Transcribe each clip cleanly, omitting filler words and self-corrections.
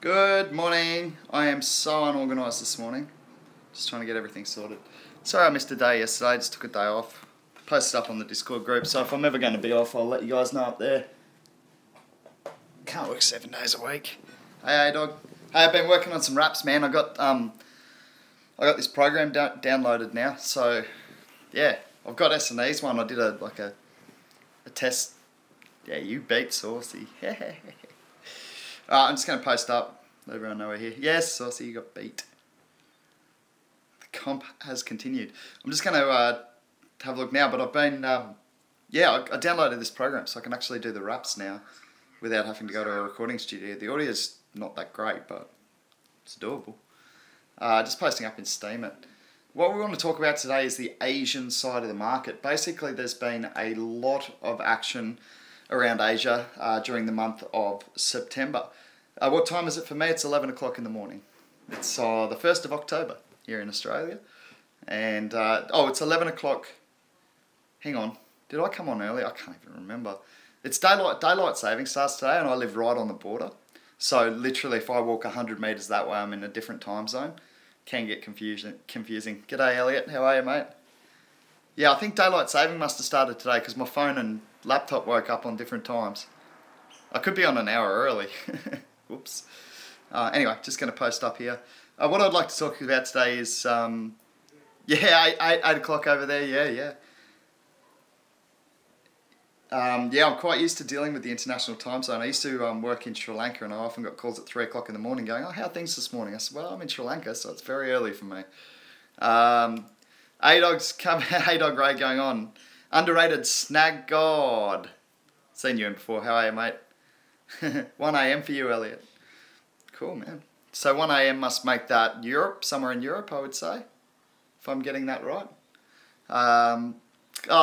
Good morning. I am so unorganised this morning. Just trying to get everything sorted. Sorry I missed a day yesterday, I just took a day off. Posted up on the Discord group, so if I'm ever going to be off, I'll let you guys know up there. Can't work 7 days a week. Hey dog. Hey, I've been working on some raps, man. I got this program downloaded now, so yeah, I've got S&E's one. I did a test. Yeah, you beat Saucy. I'm just going to post up, let everyone know we're here. Yes, Saucy, you got beat. The comp has continued. I'm just going to have a look now, but I've been, I downloaded this program so I can actually do the raps now without having to go to a recording studio. The audio's not that great, but it's doable. Just posting up in Steam it. What we want to talk about today is the Asian side of the market. Basically, there's been a lot of action around Asia during the month of September. What time is it for me? It's 11 o'clock in the morning. It's the 1st of October here in Australia. And, it's 11 o'clock. Hang on. Did I come on early? I can't even remember. It's daylight saving starts today, and I live right on the border. So literally if I walk 100 metres that way, I'm in a different time zone. Can get confusing. G'day Elliot, how are you, mate? Yeah, I think daylight saving must have started today because my phone and laptop woke up on different times. I could be on an hour early. Whoops. Anyway, just going to post up here. What I'd like to talk about today is, 8 o'clock over there, yeah. I'm quite used to dealing with the international time zone. I used to work in Sri Lanka, and I often got calls at 3 o'clock in the morning going, "Oh, how are things this morning?" I said, "Well, I'm in Sri Lanka, so it's very early for me." A-Dog Ray going on. Underrated Snag God. Seen you in before. How are you, mate? 1 a.m. for you, Elliot. Cool, man. So 1 a.m. must make that Europe, somewhere in Europe, I would say, if I'm getting that right.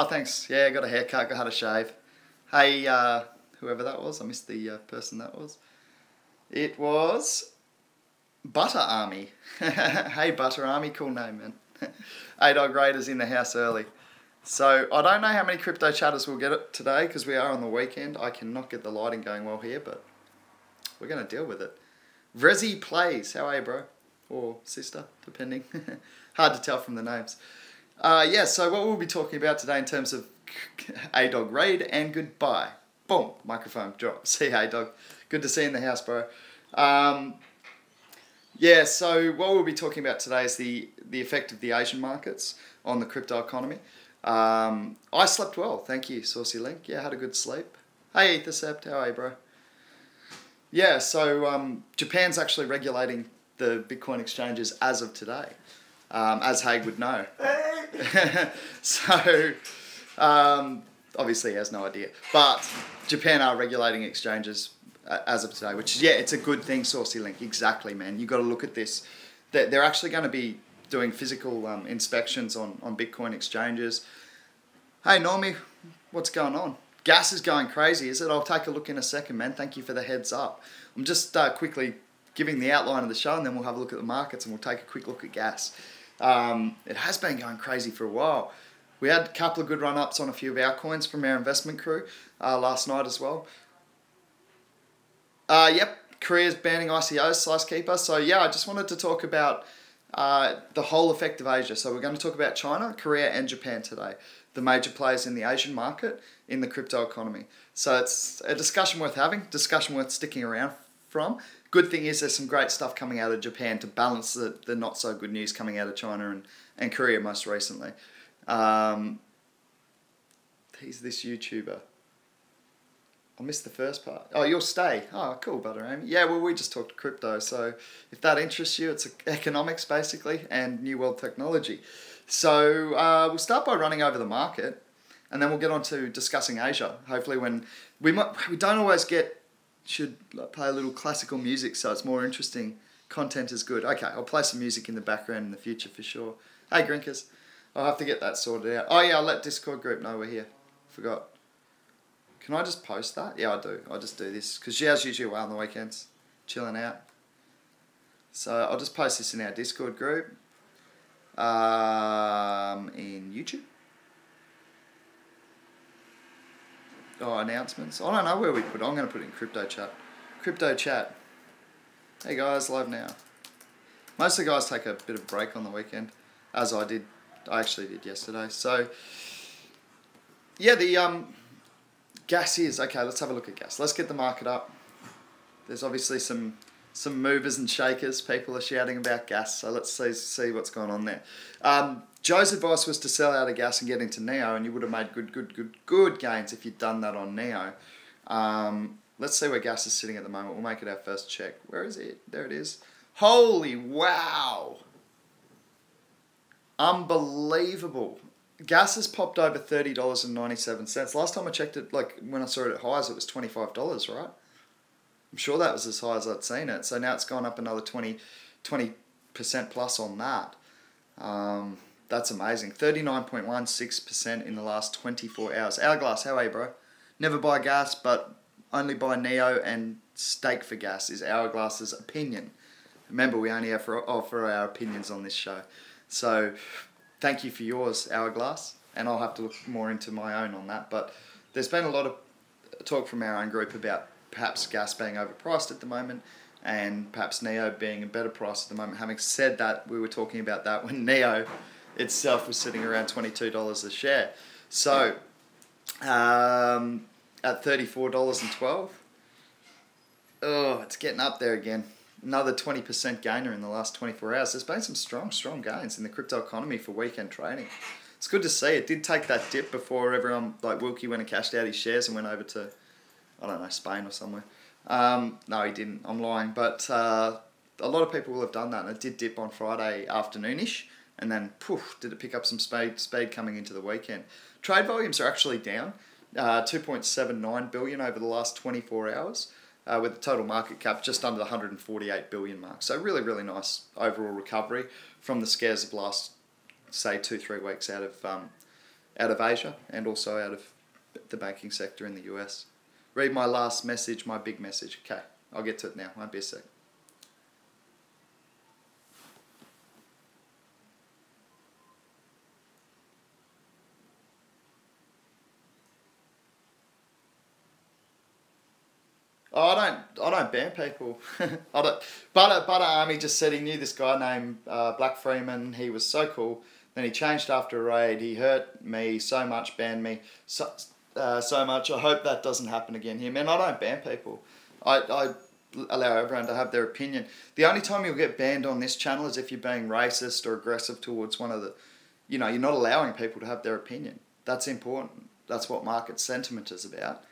Thanks. Yeah, got a haircut, had a shave. Hey, whoever that was, I missed the person that was. It was Butter Army. Hey, Butter Army, cool name, man. A-Dog Raiders in the house early. So, I don't know how many crypto chatters we'll get it today because we are on the weekend. I cannot get the lighting going well here, but we're going to deal with it. Vrezi Plays, how are you, bro? Or sister, depending. Hard to tell from the names. So what we'll be talking about today in terms of A-Dog Raid and goodbye. Boom, microphone drop. See you, A-Dog. Good to see you in the house, bro. So what we'll be talking about today is the effect of the Asian markets on the crypto economy. I slept well, thank you, Saucy Link. Yeah, had a good sleep. Hey, Ethercept, how are you, bro? Yeah, so Japan's actually regulating the Bitcoin exchanges as of today, as Haig would know. So, obviously he has no idea. But Japan are regulating exchanges as of today, which is, it's a good thing, Saucy Link. Exactly, man. You've got to look at this. They're actually going to be doing physical inspections on Bitcoin exchanges. Hey, Normie, what's going on? Gas is going crazy, is it? I'll take a look in a second, man. Thank you for the heads up. I'm just quickly giving the outline of the show, and then we'll have a look at the markets, and we'll take a quick look at gas. It has been going crazy for a while. We had a couple of good run-ups on a few of our coins from our investment crew last night as well. Korea's banning ICOs, Slice Keeper. So yeah, I just wanted to talk about the whole effect of Asia. So we're going to talk about China, Korea and Japan today. The major players in the Asian market in the crypto economy. So it's a discussion worth having, discussion worth sticking around from. Good thing is there's some great stuff coming out of Japan to balance the not so good news coming out of China and Korea most recently. He's this YouTuber. I missed the first part. Oh, you'll stay. Oh, cool, Butter Amy. Yeah, well, we just talked crypto, so if that interests you, it's economics, basically, and new world technology. So we'll start by running over the market, and then we'll get on to discussing Asia. Hopefully when... We don't always should play a little classical music, so it's more interesting. Content is good. Okay, I'll play some music in the background in the future for sure. Hey, Grinkers. I'll have to get that sorted out. Oh, yeah, I'll let Discord group know we're here. Forgot. Can I just post that? Yeah, I do. I just do this. Because Xiao's usually away on the weekends. Chilling out. So I'll just post this in our Discord group. In YouTube. Oh, announcements. I don't know where we put it. I'm going to put it in crypto chat. Crypto chat. Hey guys, live now. Most of the guys take a bit of a break on the weekend, as I did. I actually did yesterday. So, yeah, the gas is okay. Let's have a look at gas. Let's get the market up. There's obviously some movers and shakers. People are shouting about gas, so let's see what's going on there. Joe's advice was to sell out of gas and get into Neo, and you would have made good gains if you'd done that on Neo. Let's see where gas is sitting at the moment. We'll make it our first check. Where is it? There it is. Holy wow! Unbelievable. Gas has popped over $30.97. Last time I checked it, like when I saw it at highs, it was $25, right? I'm sure that was as high as I'd seen it. So now it's gone up another 20% plus on that. That's amazing. 39.16% in the last 24 hours. Hourglass, how are you, bro? Never buy gas, but only buy Neo and stake for gas is Hourglass's opinion. Remember, we only offer our opinions on this show. So thank you for yours, Hourglass. And I'll have to look more into my own on that. But there's been a lot of talk from our own group about perhaps gas being overpriced at the moment and perhaps Neo being a better price at the moment. Having said that, we were talking about that when Neo itself was sitting around $22 a share. So at $34.12, oh, it's getting up there again. Another 20% gainer in the last 24 hours. There's been some strong gains in the crypto economy for weekend trading. It's good to see. It did take that dip before everyone, like Wilkie, went and cashed out his shares and went over to, I don't know, Spain or somewhere. No, he didn't. I'm lying. But a lot of people will have done that. And it did dip on Friday afternoonish. And then, poof, did it pick up some speed coming into the weekend. Trade volumes are actually down. 2.79 billion over the last 24 hours. With the total market cap just under the 148 billion mark. So really nice overall recovery from the scares of last, say, 2-3 weeks out of Asia and also out of the banking sector in the US. Read my last message, my big message. Okay, I'll get to it now. Won't be a sec. Oh, I don't ban people. I don't. Butter Army just said he knew this guy named Black Freeman. He was so cool. Then he changed after a raid. He hurt me so much, banned me so much. I hope that doesn't happen again here, man. I don't ban people. I allow everyone to have their opinion. The only time you'll get banned on this channel is if you're being racist or aggressive towards one of the, you're not allowing people to have their opinion. That's important. That's what market sentiment is about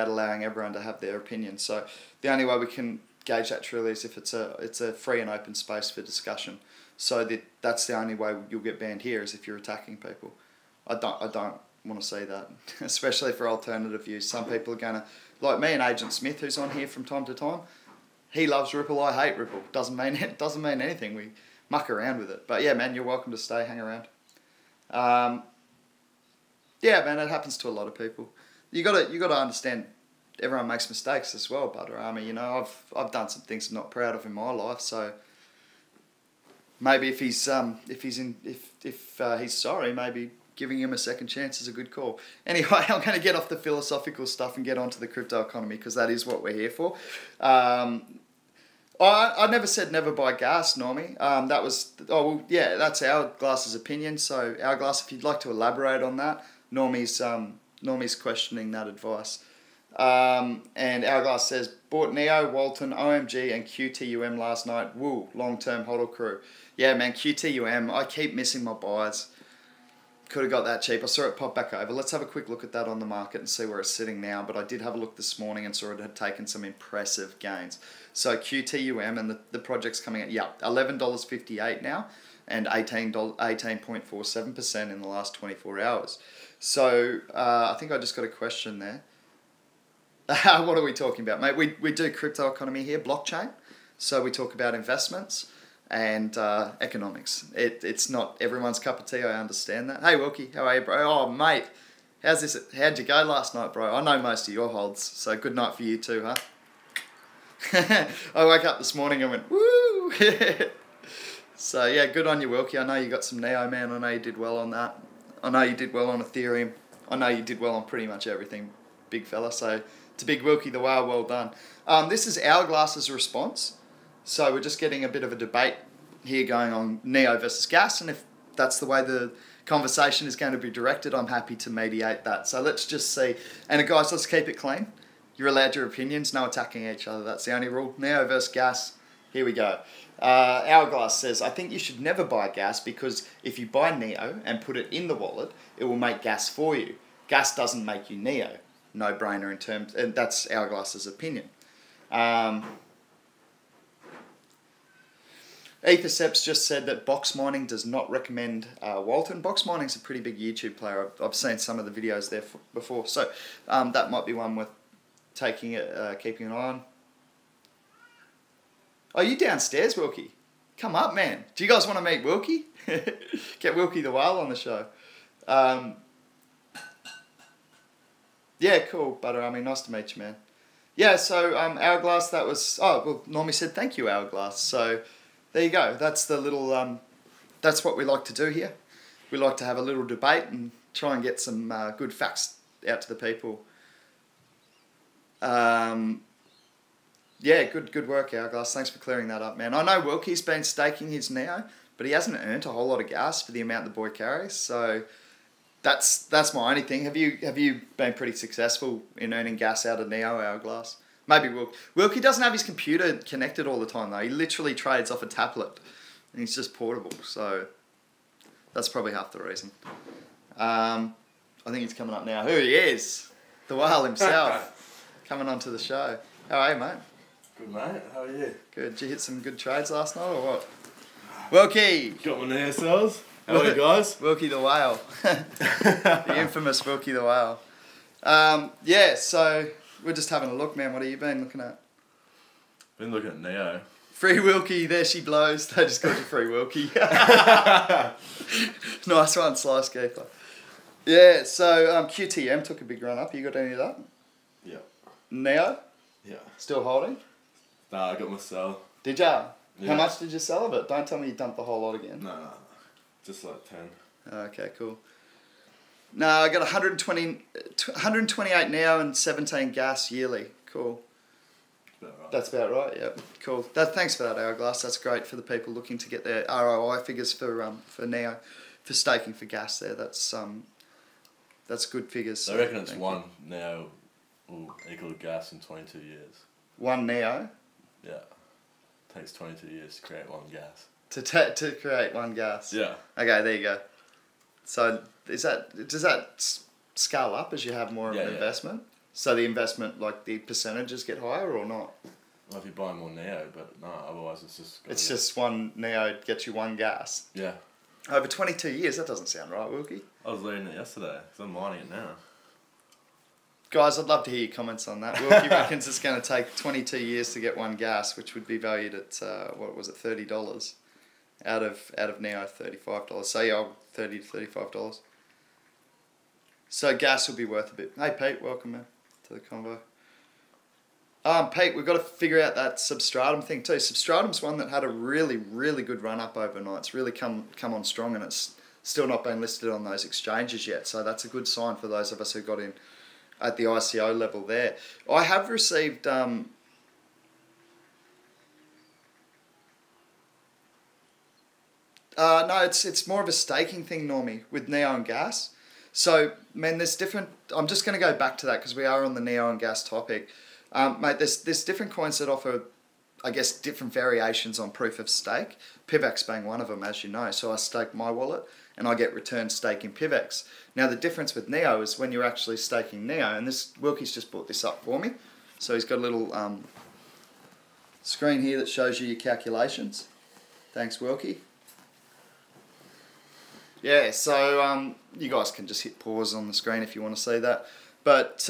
allowing everyone to have their opinion. So the only way we can gauge that truly is if it's a free and open space for discussion. So that's the only way you'll get banned here is if you're attacking people. I don't want to see that, especially for alternative views. Some people are going to, like me and Agent Smith, who's on here from time to time. He loves Ripple. I hate Ripple. Doesn't mean anything. We muck around with it. But yeah, man, you're welcome to stay, hang around. Yeah, man, it happens to a lot of people. You gotta understand. Everyone makes mistakes as well, Butter Army. I've done some things I'm not proud of in my life. So maybe if he's sorry, maybe giving him a second chance is a good call. Anyway, I'm going to get off the philosophical stuff and get onto the crypto economy because that is what we're here for. I never said never buy gas, Normie. That's Hourglass's opinion. So Hourglass, if you'd like to elaborate on that, Normie's questioning that advice. And Hourglass says, bought Neo, Walton, OMG and QTUM last night. Woo, long-term hodl crew. Yeah, man, QTUM. I keep missing my buys. Could have got that cheap. I saw it pop back over. Let's have a quick look at that on the market and see where it's sitting now. But I did have a look this morning and saw it had taken some impressive gains. So QTUM and the project's coming at, $11.58 now and 18.47% in the last 24 hours. So I think I just got a question there. What are we talking about, mate? We do crypto economy here, blockchain. So we talk about investments and economics. It's not everyone's cup of tea, I understand that. Hey, Wilkie, how are you, bro? Oh, mate, how'd you go last night, bro? I know most of your holds, so good night for you too, huh? I woke up this morning and went, woo! So, yeah, good on you, Wilkie. I know you got some Neo, man. I know you did well on that. I know you did well on Ethereum. I know you did well on pretty much everything, big fella. So, to Big Wilkie the Whale, well done. This is Hourglass's response. So we're just getting a bit of a debate here going on Neo versus gas, and if that's the way the conversation is going to be directed, I'm happy to mediate that. So let's just see. And guys, let's keep it clean. You're allowed your opinions, no attacking each other. That's the only rule. Neo versus gas. Here we go. Hourglass says, I think you should never buy gas because if you buy Neo and put it in the wallet, it will make gas for you. Gas doesn't make you Neo. No brainer in terms, and that's Hourglass's opinion. Etherceps just said that Box Mining does not recommend Walton. Box Mining's a pretty big YouTube player. I've seen some of the videos there before, so that might be one worth taking it, keeping an eye on. Oh, you downstairs, Wilkie? Come up, man. Do you guys want to meet Wilkie? Get Wilkie the Whale on the show. Yeah, cool, Butter Army. Nice to meet you, man. Yeah, so Hourglass, that was... Oh, well, Normie said thank you, Hourglass. So there you go. That's the little... that's what we like to do here. We like to have a little debate and try and get some good facts out to the people. Yeah, good work, Hourglass. Thanks for clearing that up, man. I know Wilkie's been staking his Neo, but he hasn't earned a whole lot of gas for the amount the boy carries. So that's my only thing. Have you been pretty successful in earning gas out of Neo, Hourglass? Maybe Wilkie. Wilkie doesn't have his computer connected all the time though. He literally trades off a tablet, and he's just portable. So that's probably half the reason. I think he's coming up now. Who he is? The whale himself, coming onto the show. How are you, mate? Good, mate. How are you? Good. Did you hit some good trades last night or what? Wilkie! Got my Neo cells. How are you guys? Wilkie the Whale. The infamous Wilkie the Whale. Yeah, so we're just having a look, man. What have you been looking at? Been looking at Neo. Free Wilkie, there she blows. They just called you Free Wilkie. Nice one, Slice Keeper. Yeah, so QTM took a big run up. You got any of that? Yeah. Neo? Yeah. Still holding? Nah, I got my cell. Did ya? Yeah. How much did you sell of it? Don't tell me you dumped the whole lot again. No. Just like 10. Okay, cool. No, I got 128 Neo and 17 gas yearly. Cool. About right. That's about right, yep. Cool. Thanks for that, Hourglass. That's great for the people looking to get their ROI figures for Neo, for staking for gas there. That's good figures. I reckon it's one Neo will equal to gas in 22 years. One Neo? Yeah. Takes 22 years to create one gas. To create one gas? Yeah. Okay, there you go. So does that scale up as you have more of an investment? So the investment, like the percentages get higher or not? Well, if you buy more Neo, but no, otherwise it's just... It's just one Neo gets you one gas? Yeah. Over 22 years, that doesn't sound right, Wilkie. I was learning it yesterday, because I'm mining it now. Guys, I'd love to hear your comments on that. Wilkie reckons it's going to take 22 years to get one gas, which would be valued at, what was it, $30 out of Neo, $35. So yeah, $30 to $35. So gas will be worth a bit. Hey Pete, welcome man to the convo. Pete, we've got to figure out that Substratum thing too. Substratum's one that had a really, really good run up overnight. It's really come on strong, and it's still not been listed on those exchanges yet. So that's a good sign for those of us who got in at the ICO level there. I have received no, it's more of a staking thing, Normie, with Neo and gas. So, man, there's different... I'm just going to go back to that because we are on the Neo and gas topic. Mate, there's different coins that offer, I guess, different variations on proof of stake. PIVX being one of them, as you know. So I stake my wallet and I get returned stake in PIVX. Now, the difference with Neo is when you're actually staking Neo, and this Wilkie's just brought this up for me. So he's got a little screen here that shows you your calculations. Thanks, Wilkie. Yeah, so you guys can just hit pause on the screen if you want to see that. But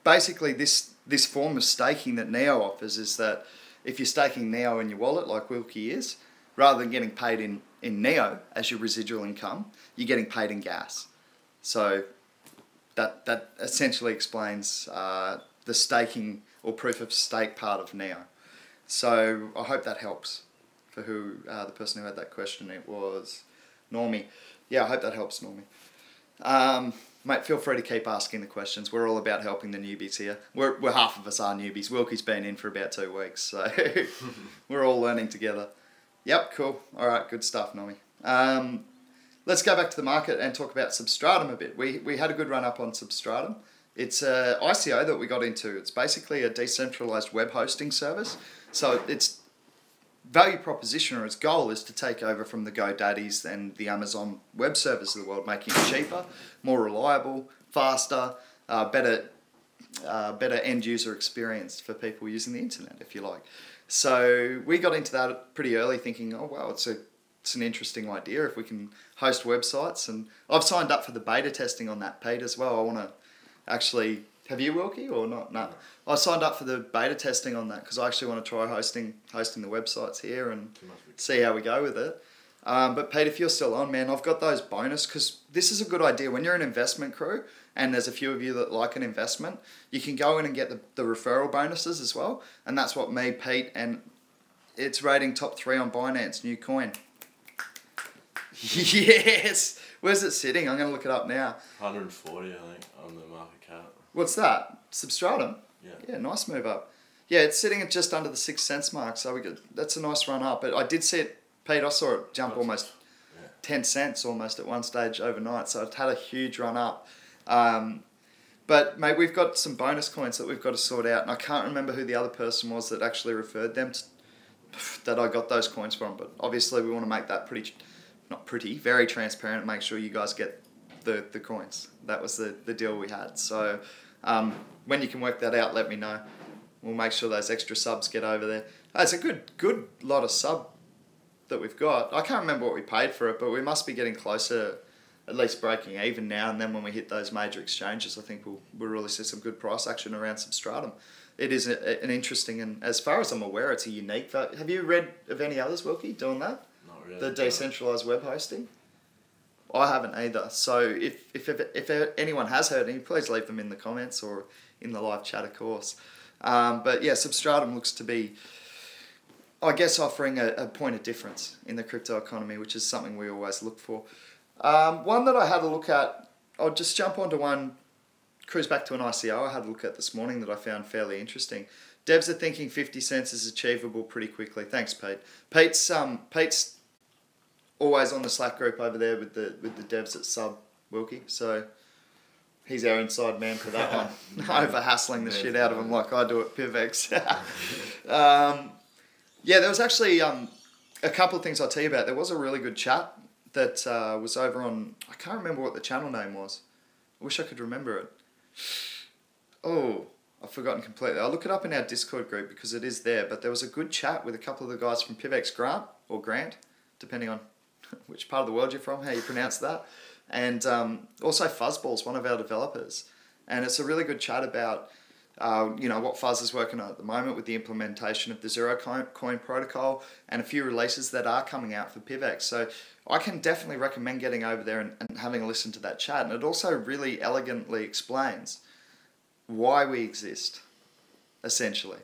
basically this form of staking that Neo offers is that if you're staking Neo in your wallet, like Wilkie is, rather than getting paid in Neo as your residual income, you're getting paid in gas. So that essentially explains the staking or proof of stake part of Neo. So I hope that helps for who the person who had that question. It was Normie. Yeah, I hope that helps, Normie. Mate, feel free to keep asking the questions. We're all about helping the newbies here. We're half of us are newbies. Wilkie's been in for about 2 weeks, so we're all learning together. Yep, cool. All right, good stuff, Nomi. Let's go back to the market and talk about Substratum a bit. We had a good run up on Substratum. It's a ICO that we got into. It's basically a decentralized web hosting service. So its value proposition or its goal is to take over from the GoDaddies and the Amazon web service of the world, making it cheaper, more reliable, faster, better end user experience for people using the internet, if you like. So we got into that pretty early, thinking, oh wow, it's an interesting idea if we can host websites. And I've signed up for the beta testing on that, Pete, as well. I want to actually, have you, Wilkie, or not? No. I signed up for the beta testing on that because I actually want to try hosting the websites here and see how we go with it. But Pete, if you're still on, man, I've got those bonus, because this is a good idea. When you're an investment crew, and there's a few of you that like an investment, you can go in and get the referral bonuses as well. And that's what me, Pete, and it's rating top 3 on Binance, new coin. Yes! Where's it sitting? I'm going to look it up now. 140, I think, on the market cap. What's that? Substratum? Yeah. Yeah, nice move up. Yeah, it's sitting at just under the 6 cents mark, so that's a nice run up. But I did see it, Pete, I saw it jump almost 10 cents almost at one stage overnight, so it had a huge run up. But mate, we've got some bonus coins that we've got to sort out, and I can't remember who the other person was that actually referred them to, that I got those coins from. But obviously we want to make that very transparent and make sure you guys get the coins. That was the deal we had. So when you can work that out, let me know. We'll make sure those extra subs get over there. It's a good lot of sub that we've got. I can't remember what we paid for it, but we must be getting closer, at least breaking even now. And then when we hit those major exchanges, I think we'll really see some good price action around Substratum. It is an interesting, and as far as I'm aware, it's a unique. Have you read of any others, Wilkie, doing that? Not really. The decentralized web hosting? I haven't either. So if anyone has heard any, please leave them in the comments or in the live chat, of course. But yeah, Substratum looks to be, I guess, offering a point of difference in the crypto economy, which is something we always look for. One that I had a look at, I'll just jump onto one, cruise back to an ICO I had a look at this morning that I found fairly interesting. Devs are thinking 50 cents is achievable pretty quickly. Thanks, Pete. Pete's always on the Slack group over there with the devs at Sub, Wilkie. So he's our inside man for that one. Over hassling the shit out of him like I do at PIVX. Yeah, there was actually a couple of things I'll tell you about. There was a really good chat that was over on, I can't remember what the channel name was. I wish I could remember it. Oh, I've forgotten completely. I'll look it up in our Discord group because it is there. But there was a good chat with a couple of the guys from PIVX Grant, depending on which part of the world you're from, how you pronounce that. And also Fuzzball's one of our developers. And it's a really good chat about what Fuzz is working on at the moment with the implementation of the Zero Coin protocol and a few releases that are coming out for PIVX. So I can definitely recommend getting over there and having a listen to that chat. And it also really elegantly explains why we exist, essentially.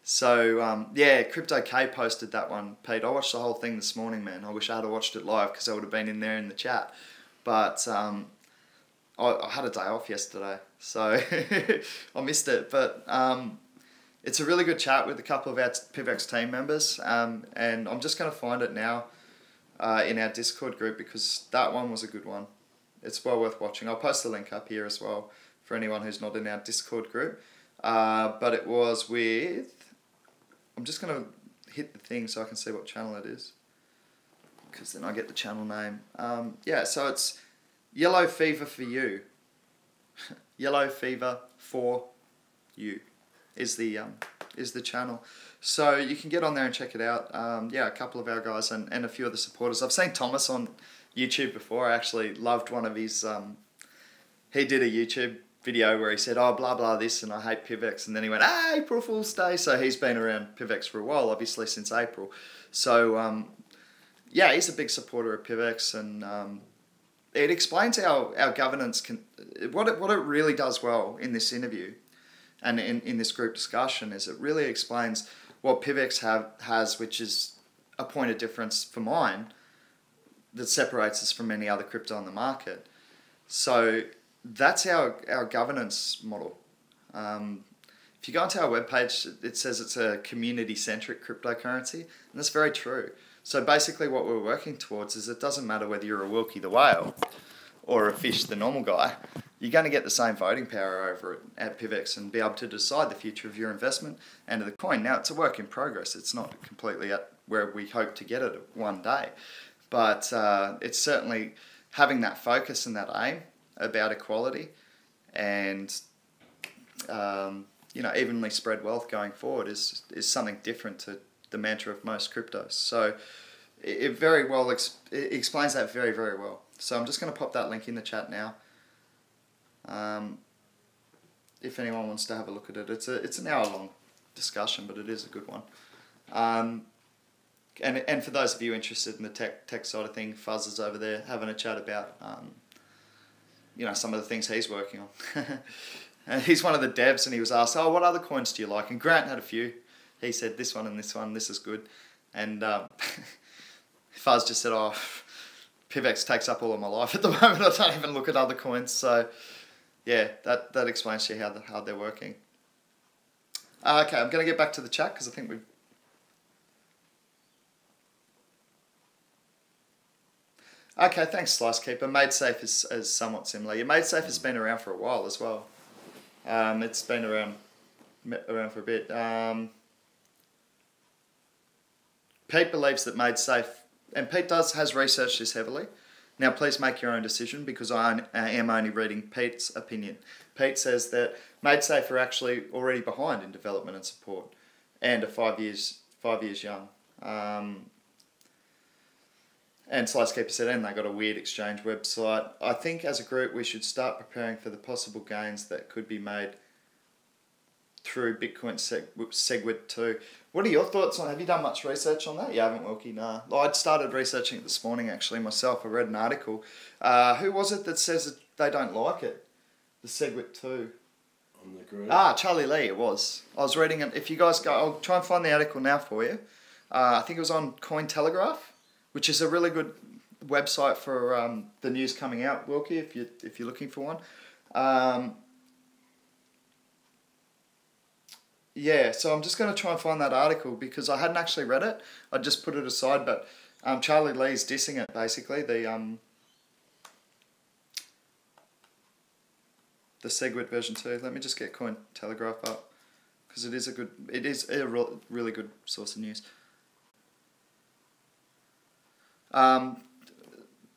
So, yeah, Crypto K posted that one, Pete. I watched the whole thing this morning, man. I wish I had watched it live because I would have been in there in the chat. But I had a day off yesterday, so I missed it. But it's a really good chat with a couple of our PIVX team members. And I'm just going to find it now in our Discord group because that one was a good one. It's well worth watching. I'll post the link up here as well for anyone who's not in our Discord group. But it was with... I'm just going to hit the thing so I can see what channel it is, because then I get the channel name. Yeah, so it's Yellow Fever for You. Yellow Fever for You is the channel. So you can get on there and check it out. Yeah, a couple of our guys and a few other supporters. I've seen Thomas on YouTube before. I actually loved one of his... he did a YouTube video where he said, oh, blah, blah, this, and I hate PIVX. And then he went, April Fool's Day. So he's been around PIVX for a while, obviously, since April. So, yeah, he's a big supporter of PIVX. And it explains how our governance can... What it really does well in this interview and in this group discussion is it really explains what PIVX has, which is a point of difference for mine that separates us from any other crypto on the market. So... that's our governance model. If you go onto our webpage, it says it's a community-centric cryptocurrency, and that's very true. So basically what we're working towards is it doesn't matter whether you're a Wilkie the whale or a Fish the normal guy, you're going to get the same voting power over at PIVX and be able to decide the future of your investment and of the coin. Now, it's a work in progress. It's not completely at where we hope to get it one day. But it's certainly having that focus and that aim about equality and evenly spread wealth going forward is something different to the mantra of most cryptos. So it very well it explains that very, very well. So I'm just going to pop that link in the chat now. If anyone wants to have a look at it, it's an hour-long discussion, but it is a good one. And for those of you interested in the tech side of things, Fuzz is over there having a chat about some of the things he's working on. And he's one of the devs, and he was asked, "Oh, what other coins do you like?" And Grant had a few. He said, "This one and this one. This is good." And Fuzz just said, "Oh, PIVX takes up all of my life at the moment. I don't even look at other coins." So yeah, that explains to you how hard they're working. Okay, I'm going to get back to the chat because I think we've... Okay, thanks, Slice Keeper. MadeSafe is somewhat similar. Yeah, MadeSafe has been around for a while as well. It's been around for a bit. Pete believes that MadeSafe, and Pete has researched this heavily. Now, please make your own decision because I am only reading Pete's opinion. Pete says that MadeSafe are actually already behind in development and support, and are 5 years young. And Slicekeeper said, and they got a weird exchange website. I think as a group we should start preparing for the possible gains that could be made through Bitcoin SegWit 2. What are your thoughts on? Have you done much research on that? You haven't, Wilkie? Nah. I'd started researching it this morning actually myself. I read an article. Who was it that says that they don't like it? The SegWit 2. On the group. Charlie Lee. It was. I was reading it. If you guys go, I'll try and find the article now for you. I think it was on Cointelegraph, which is a really good website for the news coming out, Wilkie, if you're looking for one. Yeah, so I'm just going to try and find that article because I hadn't actually read it. I just put it aside, but Charlie Lee's dissing it basically. The SegWit version 2. Let me just get Cointelegraph up because it is a really good source of news.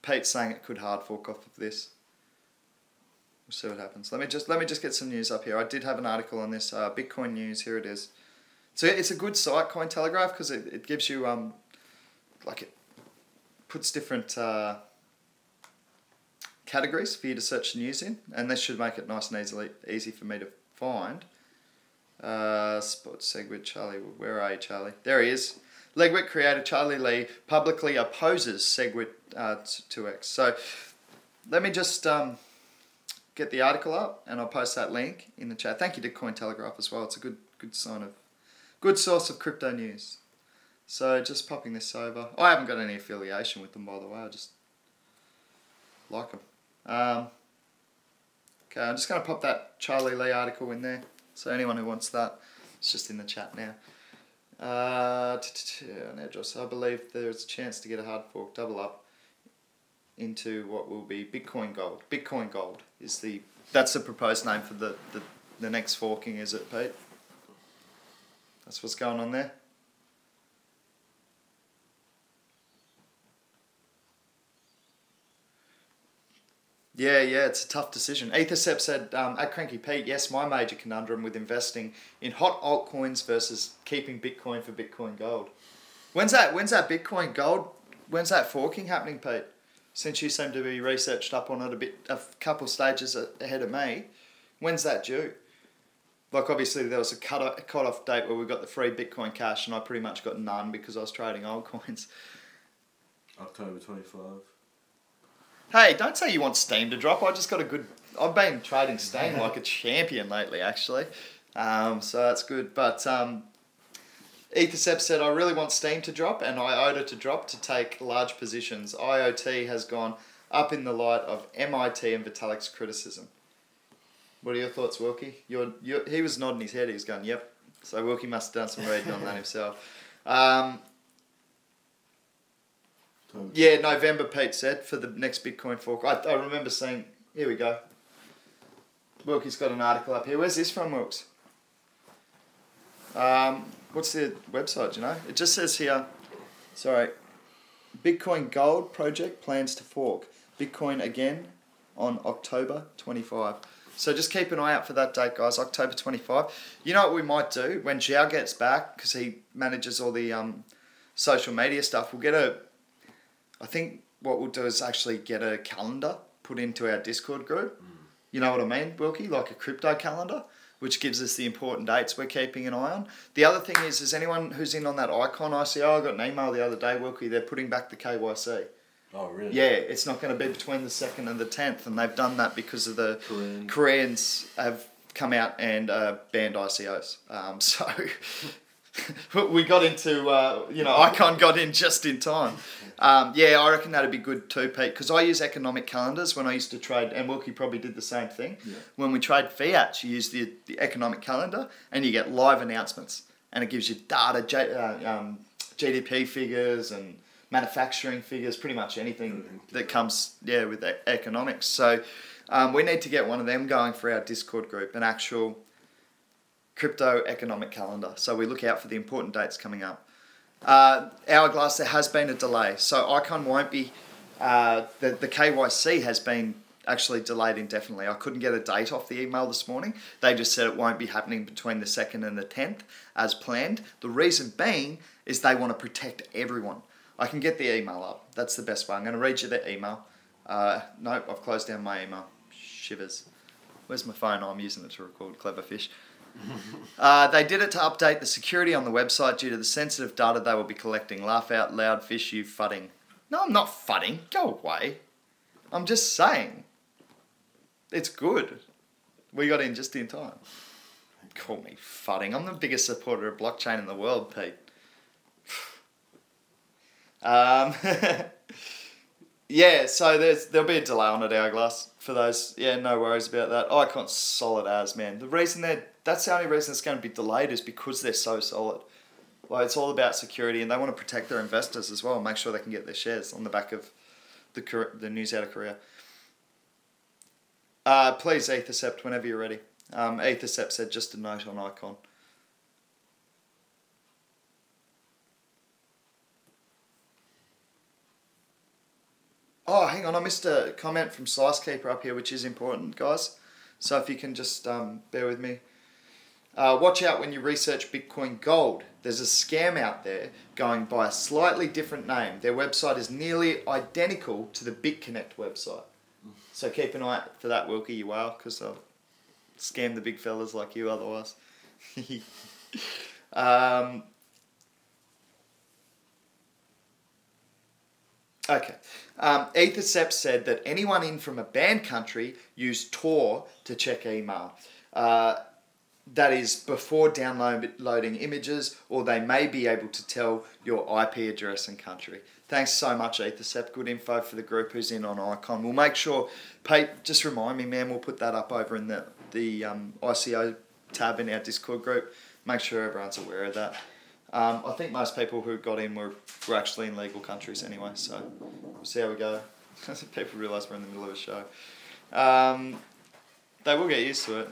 Pete's saying it could hard fork off of this. We'll see what happens. Let me just get some news up here. I did have an article on this. Bitcoin news. Here it is. So it's a good site, Cointelegraph, because it gives you it puts different categories for you to search the news in, and this should make it nice and easy for me to find. Sports SegWit Charlie. Where are you, Charlie? There he is. Legwit creator Charlie Lee publicly opposes SegWit 2x. So let me just get the article up and I'll post that link in the chat. Thank you to Cointelegraph as well. It's a good source of crypto news. So just popping this over. I haven't got any affiliation with them, by the way. I just like them. Okay, I'm just going to pop that Charlie Lee article in there. So anyone who wants that, it's just in the chat now. Now, Josh, I believe there's a chance to get a hard fork double up into what will be Bitcoin Gold. Bitcoin Gold is that's the proposed name for the next forking, is it, Pete? That's what's going on there. Yeah, it's a tough decision. Ethercept said, at Cranky Pete, yes, my major conundrum with investing in hot altcoins versus keeping Bitcoin for Bitcoin Gold. When's that Bitcoin Gold, when's that forking happening, Pete? Since you seem to be researched up on it a couple stages ahead of me, when's that due? Like obviously there was a cut-off date where we got the free Bitcoin Cash and I pretty much got none because I was trading altcoins. October 25. Hey, don't say you want Steam to drop. I've been trading Steam like a champion lately, actually. So that's good. But Ethercept said, I really want Steam to drop and IOTA to drop to take large positions. IoT has gone up in the light of MIT and Vitalik's criticism. What are your thoughts, Wilkie? He was nodding his head. He was going, yep. So Wilkie must have done some reading on that himself. Yeah, November, Pete said, for the next Bitcoin fork. I remember seeing... Here we go. Wilkie's got an article up here. Where's this from, Wilkes? What's the website, do you know? It just says here... Sorry. Bitcoin Gold project plans to fork. Bitcoin again on October 25. So just keep an eye out for that date, guys. October 25. You know what we might do? When Zhao gets back, because he manages all the social media stuff, we'll get I think what we'll do is actually get a calendar put into our Discord group. You know what I mean, Wilkie? Like a crypto calendar, which gives us the important dates we're keeping an eye on. The other thing is anyone who's in on that Icon ICO, I got an email the other day, Wilkie, they're putting back the KYC. Oh, really? Yeah, it's not going to be between the 2nd and the 10th, and they've done that because of the Koreans have come out and banned ICOs. So we got into, Icon got in just in time. I reckon that'd be good too, Pete, because I use economic calendars when I used to trade, and Wilkie probably did the same thing. Yeah. When we trade fiat, you use the economic calendar, and you get live announcements, and it gives you data, GDP figures and manufacturing figures, pretty much anything that comes with economics. So we need to get one of them going for our Discord group, an actual crypto economic calendar. So we look out for the important dates coming up. Hourglass, there has been a delay. So Icon won't be, the KYC has been actually delayed indefinitely. I couldn't get a date off the email this morning. They just said it won't be happening between the 2nd and the 10th as planned. The reason being is they want to protect everyone. I can get the email up. That's the best way. I'm going to read you the email. Nope, I've closed down my email. Shivers. Where's my phone? Oh, I'm using it to record. Clever fish. They did it to update the security on the website due to the sensitive data they will be collecting. Laugh out loud, fish, you fudding. No, I'm not fudding. Go away. I'm just saying. It's good. We got in just in time. Call me fudding. I'm the biggest supporter of blockchain in the world, Pete. So there'll be a delay on it, Hourglass, for those. No worries about that. Icon's solid as, man. The reason that's the only reason it's going to be delayed is because they're so solid. Like, it's all about security, and they want to protect their investors as well and make sure they can get their shares on the back of the news out of Korea. Please, Ethercept, whenever you're ready. Ethercept said just a note on Icon. Oh, hang on, I missed a comment from Slicekeeper up here, which is important, guys. So if you can just bear with me. Watch out when you research Bitcoin Gold. There's a scam out there going by a slightly different name. Their website is nearly identical to the BitConnect website. So keep an eye out for that, Wilkie, you are, because they'll scam the big fellas like you otherwise. Okay. Ethercept said that anyone in from a banned country use Tor to check email. That is before downloading images, or they may be able to tell your IP address and country. Thanks so much, Ethercept. Good info for the group who's in on Icon. We'll make sure, Pete, just remind me, man, we'll put that up over in the ICO tab in our Discord group. Make sure everyone's aware of that. I think most people who got in were actually in legal countries anyway, so we'll see how we go. People realise we're in the middle of a show. They will get used to it.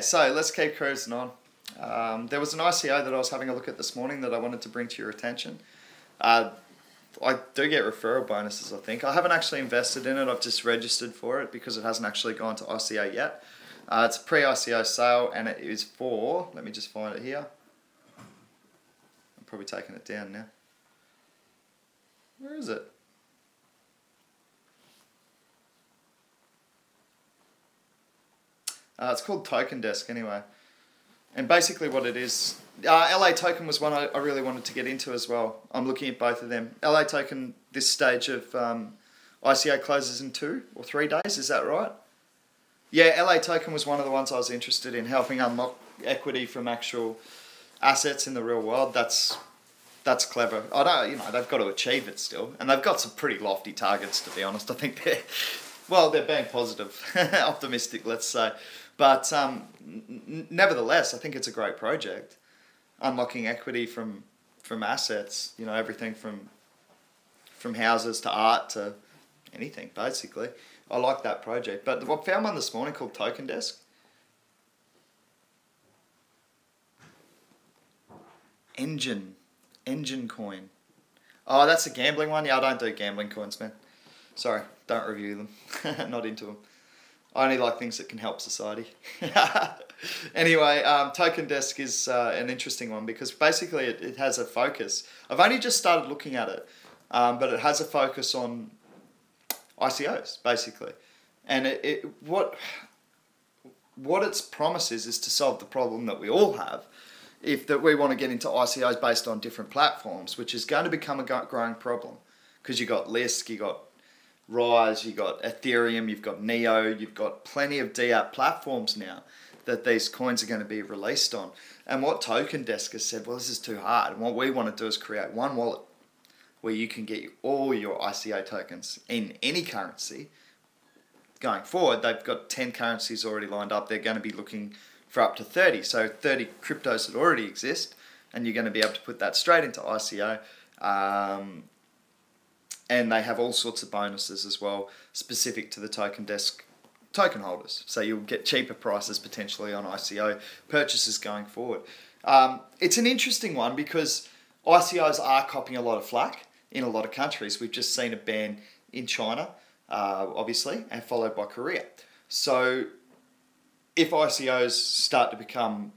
So let's keep cruising on. There was an ICO that I was having a look at this morning that I wanted to bring to your attention. I do get referral bonuses, I think. I haven't actually invested in it. I've just registered for it because it hasn't actually gone to ICO yet. It's a pre-ICO sale, and it is for... Let me just find it here. I'm probably taking it down now. Where is it? It's called Token Desk anyway. And basically what it is... LA Token was one I really wanted to get into as well. I'm looking at both of them. LA Token, this stage of ICO closes in 2 or 3 days, is that right? Yeah, LA Token was one of the ones I was interested in, helping unlock equity from actual assets in the real world. That's clever. I don't, they've got to achieve it still, and they've got some pretty lofty targets, to be honest. I think Well, they're being positive, optimistic, let's say. But nevertheless, I think it's a great project. Unlocking equity from assets, you know, everything from houses to art to anything, basically. I like that project. But I found one this morning called Token Desk. Engine coin. Oh, that's a gambling one? Yeah, I don't do gambling coins, man. Sorry, don't review them. Not into them. I only like things that can help society. Anyway, Token Desk is an interesting one because basically it has a focus. I've only just started looking at it, but it has a focus on ICOs, basically. And what its promise is to solve the problem that we all have, that we want to get into ICOs based on different platforms, which is going to become a growing problem. Because you've got Lisk, you've got Rise, you've got Ethereum, you've got Neo, you've got plenty of DApp platforms now that these coins are going to be released on. And what Token Desk has said, well, this is too hard. And what we want to do is create one wallet where you can get all your ICO tokens in any currency. Going forward, they've got 10 currencies already lined up. They're going to be looking for up to 30. So 30 cryptos that already exist, and you're going to be able to put that straight into ICO. And they have all sorts of bonuses as well, specific to the Token Desk token holders. So you'll get cheaper prices potentially on ICO purchases going forward. It's an interesting one because ICOs are copying a lot of flack in a lot of countries. We've just seen a ban in China, obviously, and followed by Korea. So if ICOs start to become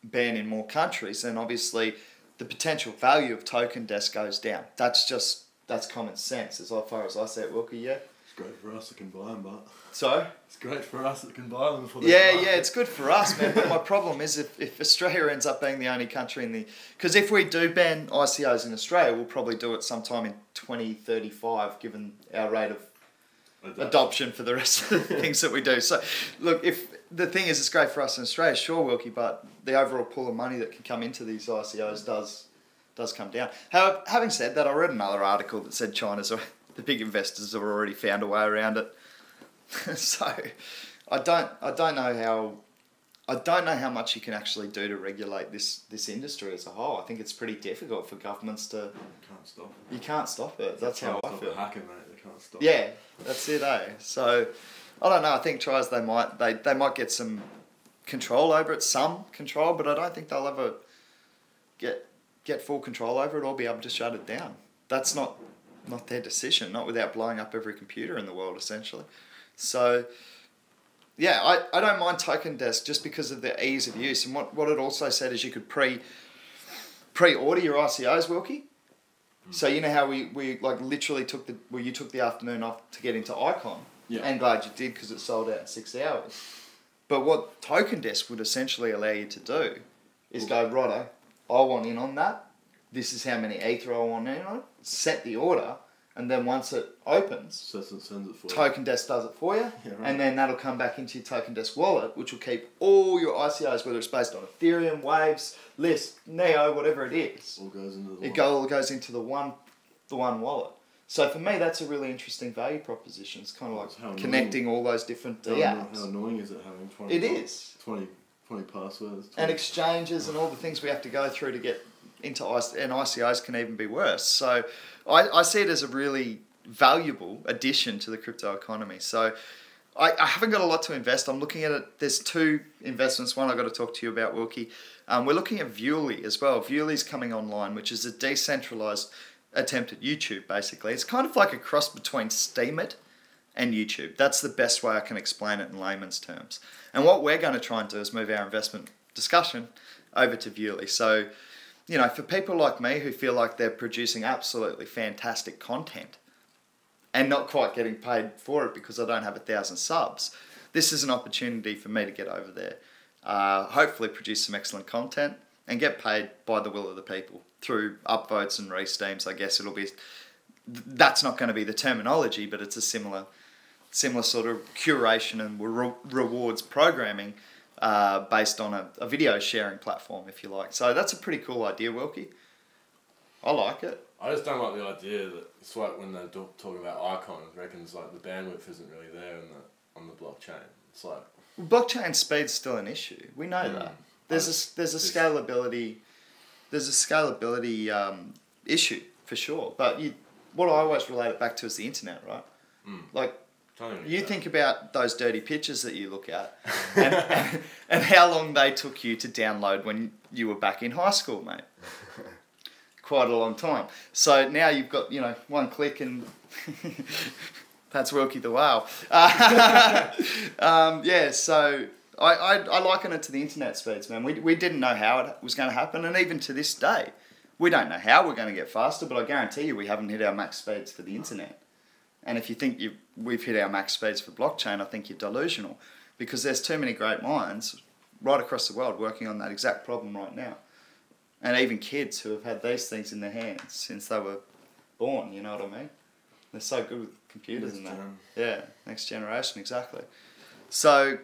banned in more countries, then obviously the potential value of Token Desk goes down. That's common sense as far as I see it, Wilkie, yeah? It's great for us that can buy them, but... So? It's great for us that can buy them. Yeah, it's good for us, man. But my problem is if Australia ends up being the only country in the... Because if we do ban ICOs in Australia, we'll probably do it sometime in 2035, given our rate of adoption for the rest of the things that we do. So, look, if the thing is, it's great for us in Australia, sure, Wilkie, but the overall pool of money that can come into these ICOs does come down. However, having said that, I read another article that said the big investors have already found a way around it. So I don't know how much you can actually do to regulate this industry as a whole. I think it's pretty difficult for governments to. You can't stop it. You can't stop it. That's how I feel. Hacking, mate. They can't stop. Yeah, that's it, eh? So I don't know. I think they might get some control over it, some control, but I don't think they'll ever get full control over it or be able to shut it down. That's not their decision, not without blowing up every computer in the world, essentially. So, yeah, I don't mind Token Desk just because of the ease of use. And what it also said is you could pre-order your ICOs, Wilkie. So you know how we like literally you took the afternoon off to get into Icon. Yeah. And glad you did because it sold out in 6 hours. But what Token Desk would essentially allow you to do is go, righto, I want in on that. This is how many Ether I want in on it. Set the order, and then once it opens, Sends it for you. Token Desk does it for you, Yeah, right. and then that'll come back into your Token Desk wallet, which will keep all your ICOs, whether it's based on Ethereum, Waves, Lisk, Neo, whatever it is. All goes into the All goes into the one wallet. So for me, that's a really interesting value proposition. It's kind of like connecting all those different apps. How annoying is it having 20? It is. 20 passwords. 20. And exchanges and all the things we have to go through to get into and ICOs can even be worse. So I see it as a really valuable addition to the crypto economy. So I haven't got a lot to invest. I'm looking at it. There's two investments. One I've got to talk to you about, Wilkie. We're looking at Viewly as well. Viewly's coming online, which is a decentralized attempt at YouTube, basically. It's kind of like a cross between Steemit and YouTube. That's the best way I can explain it in layman's terms. And what we're going to try and do is move our investment discussion over to Viewly. So, you know, for people like me who feel like they're producing absolutely fantastic content and not quite getting paid for it because I don't have 1,000 subs, this is an opportunity for me to get over there, hopefully produce some excellent content and get paid by the will of the people through upvotes and re-steams. I guess that's not going to be the terminology, but it's a similar sort of curation and rewards programming based on a video sharing platform, if you like. So that's a pretty cool idea, Wilkie. I like it. I just don't like the idea that it's like when they're talking about icons, reckons like the bandwidth isn't really there on the blockchain. It's like blockchain speed's still an issue. We know that. There's a scalability issue for sure. But what I always relate it back to is the internet, right? Like you think about those dirty pictures that you look at, and how long they took you to download when you were back in high school, mate. Quite a long time. So now you've got, one click and that's Wilkie the Whale. So I liken it to the internet speeds, man. We didn't know how it was going to happen, and even to this day, we don't know how we're going to get faster, but I guarantee you we haven't hit our max speeds for the internet. And if you think we've hit our max speeds for blockchain, I think you're delusional, because there's too many great minds right across the world working on that exact problem right now. And even kids who have had these things in their hands since they were born, you know what I mean? They're so good with computers and that. Yeah, next generation, exactly. So,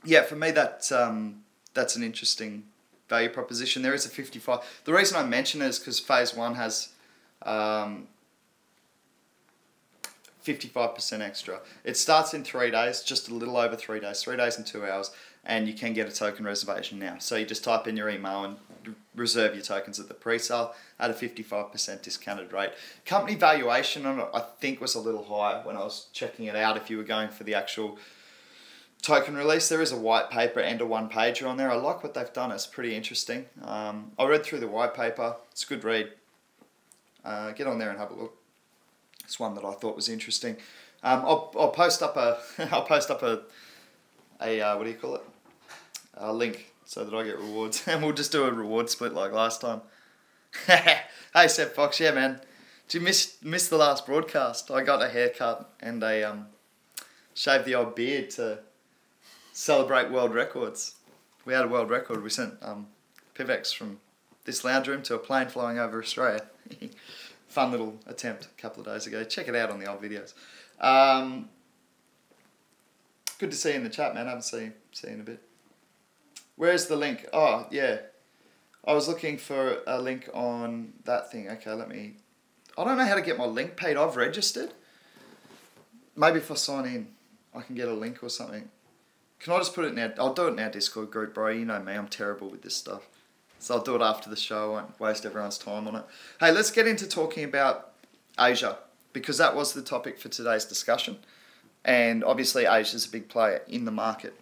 yeah, for me that's an interesting value proposition. There is a 55. The reason I mention it is because phase 1 has 55% extra. It starts in 3 days, just a little over 3 days, 3 days and 2 hours, and you can get a token reservation now. So you just type in your email and reserve your tokens at the pre-sale at a 55% discounted rate. Company valuation on it, I think, was a little higher when I was checking it out. If you were going for the actual token release, there is a white paper and a one-pager on there. I like what they've done. It's pretty interesting. I read through the white paper. It's a good read. Get on there and have a look. It's one that I thought was interesting. I'll post up a what do you call it? A link so that I get rewards, and we'll just do a reward split like last time. Hey Seb Fox, yeah man, did you miss the last broadcast? I got a haircut and shaved the old beard to celebrate world records. We had a world record. We sent PIVX from this lounge room to a plane flying over Australia. Fun little attempt a couple of days ago. Check it out on the old videos. Good to see you in the chat, man. I haven't seen you in a bit. Where's the link? Oh, yeah. I was looking for a link on that thing. Okay, I don't know how to get my link paid. I've registered. Maybe if I sign in, I can get a link or something. Can I just put it in I'll do it in our Discord group, bro. You know me, I'm terrible with this stuff. So I'll do it after the show. I won't waste everyone's time on it. Hey, let's get into talking about Asia, because that was the topic for today's discussion. And obviously Asia's a big player in the market.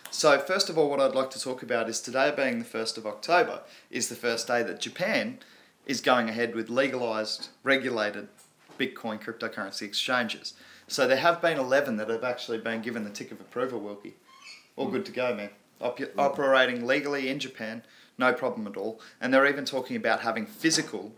So first of all, what I'd like to talk about is today being the 1st of October is the first day that Japan is going ahead with legalized, regulated Bitcoin cryptocurrency exchanges. So there have been 11 that have actually been given the tick of approval, Wilkie. All good to go, man. Operating legally in Japan, no problem at all. And they're even talking about having physical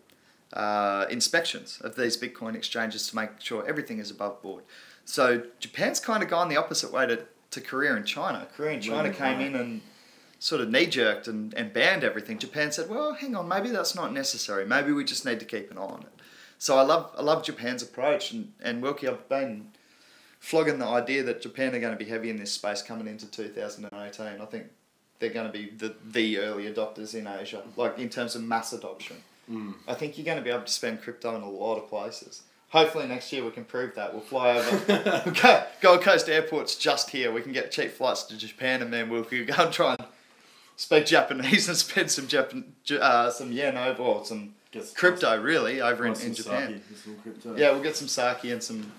inspections of these Bitcoin exchanges to make sure everything is above board. So Japan's kind of gone the opposite way to Korea and China. Korea and China came in and sort of knee-jerked and banned everything. Japan said, well, hang on, maybe that's not necessary. Maybe we just need to keep an eye on it. So I love Japan's approach. And Wilkie, I've been flogging the idea that Japan are going to be heavy in this space coming into 2018. I think they're going to be the early adopters in Asia, like in terms of mass adoption. I think you're going to be able to spend crypto in a lot of places. Hopefully next year we can prove that. We'll fly over. Gold Coast Airport's just here. We can get cheap flights to Japan, and then we'll go and try and speak Japanese and spend some yen over, or some crypto really over in Japan. Yeah, we'll get some sake and some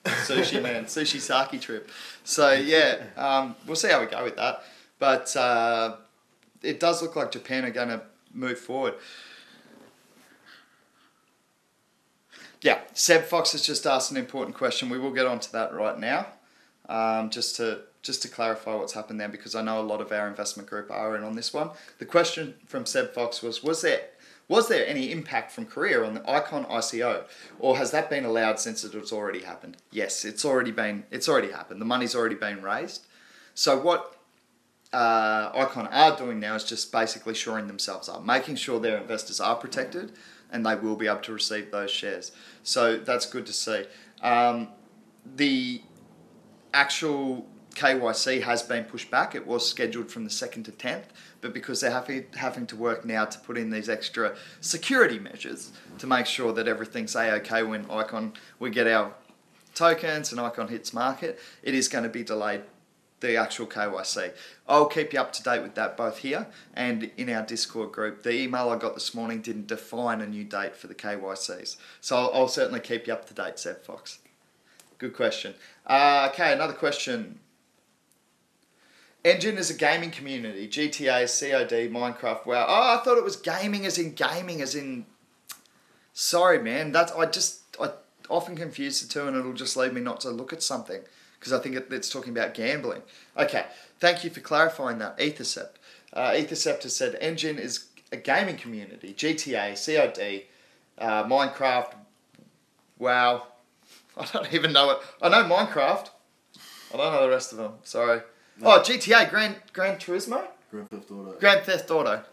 sushi, man. Sushi sake trip. So yeah, we'll see how we go with that. But it does look like Japan are going to move forward. Yeah, Seb Fox has just asked an important question. We will get onto that right now, just to clarify what's happened there, because I know a lot of our investment group are in on this one. The question from Seb Fox was there any impact from Korea on the Icon ICO, or has that been allowed since it has already happened? Yes, it's already happened. The money's already been raised. So what Icon are doing now is just basically shoring themselves up, making sure their investors are protected, and they will be able to receive those shares. So that's good to see. The actual KYC has been pushed back. It was scheduled from the 2nd to 10th, but because they're having to work now to put in these extra security measures to make sure that everything's A-OK when we get our tokens and Icon hits market, it is going to be delayed, the actual KYC. I'll keep you up to date with that both here and in our Discord group. The email I got this morning didn't define a new date for the KYCs. So I'll certainly keep you up to date, Seb Fox. Good question. Okay, another question. Engine is a gaming community. GTA, COD, Minecraft, WoW. Oh, I thought it was gaming as in... Sorry, man. I often confuse the two and it'll just lead me not to look at something because I think it's talking about gambling. Okay, thank you for clarifying that, Ethercept. Ethercept has said Engine is a gaming community. GTA, COD, Minecraft, WoW. I don't even know it. I know Minecraft. I don't know the rest of them. Sorry. No. Oh, GTA, Gran Turismo? Grand Theft Auto.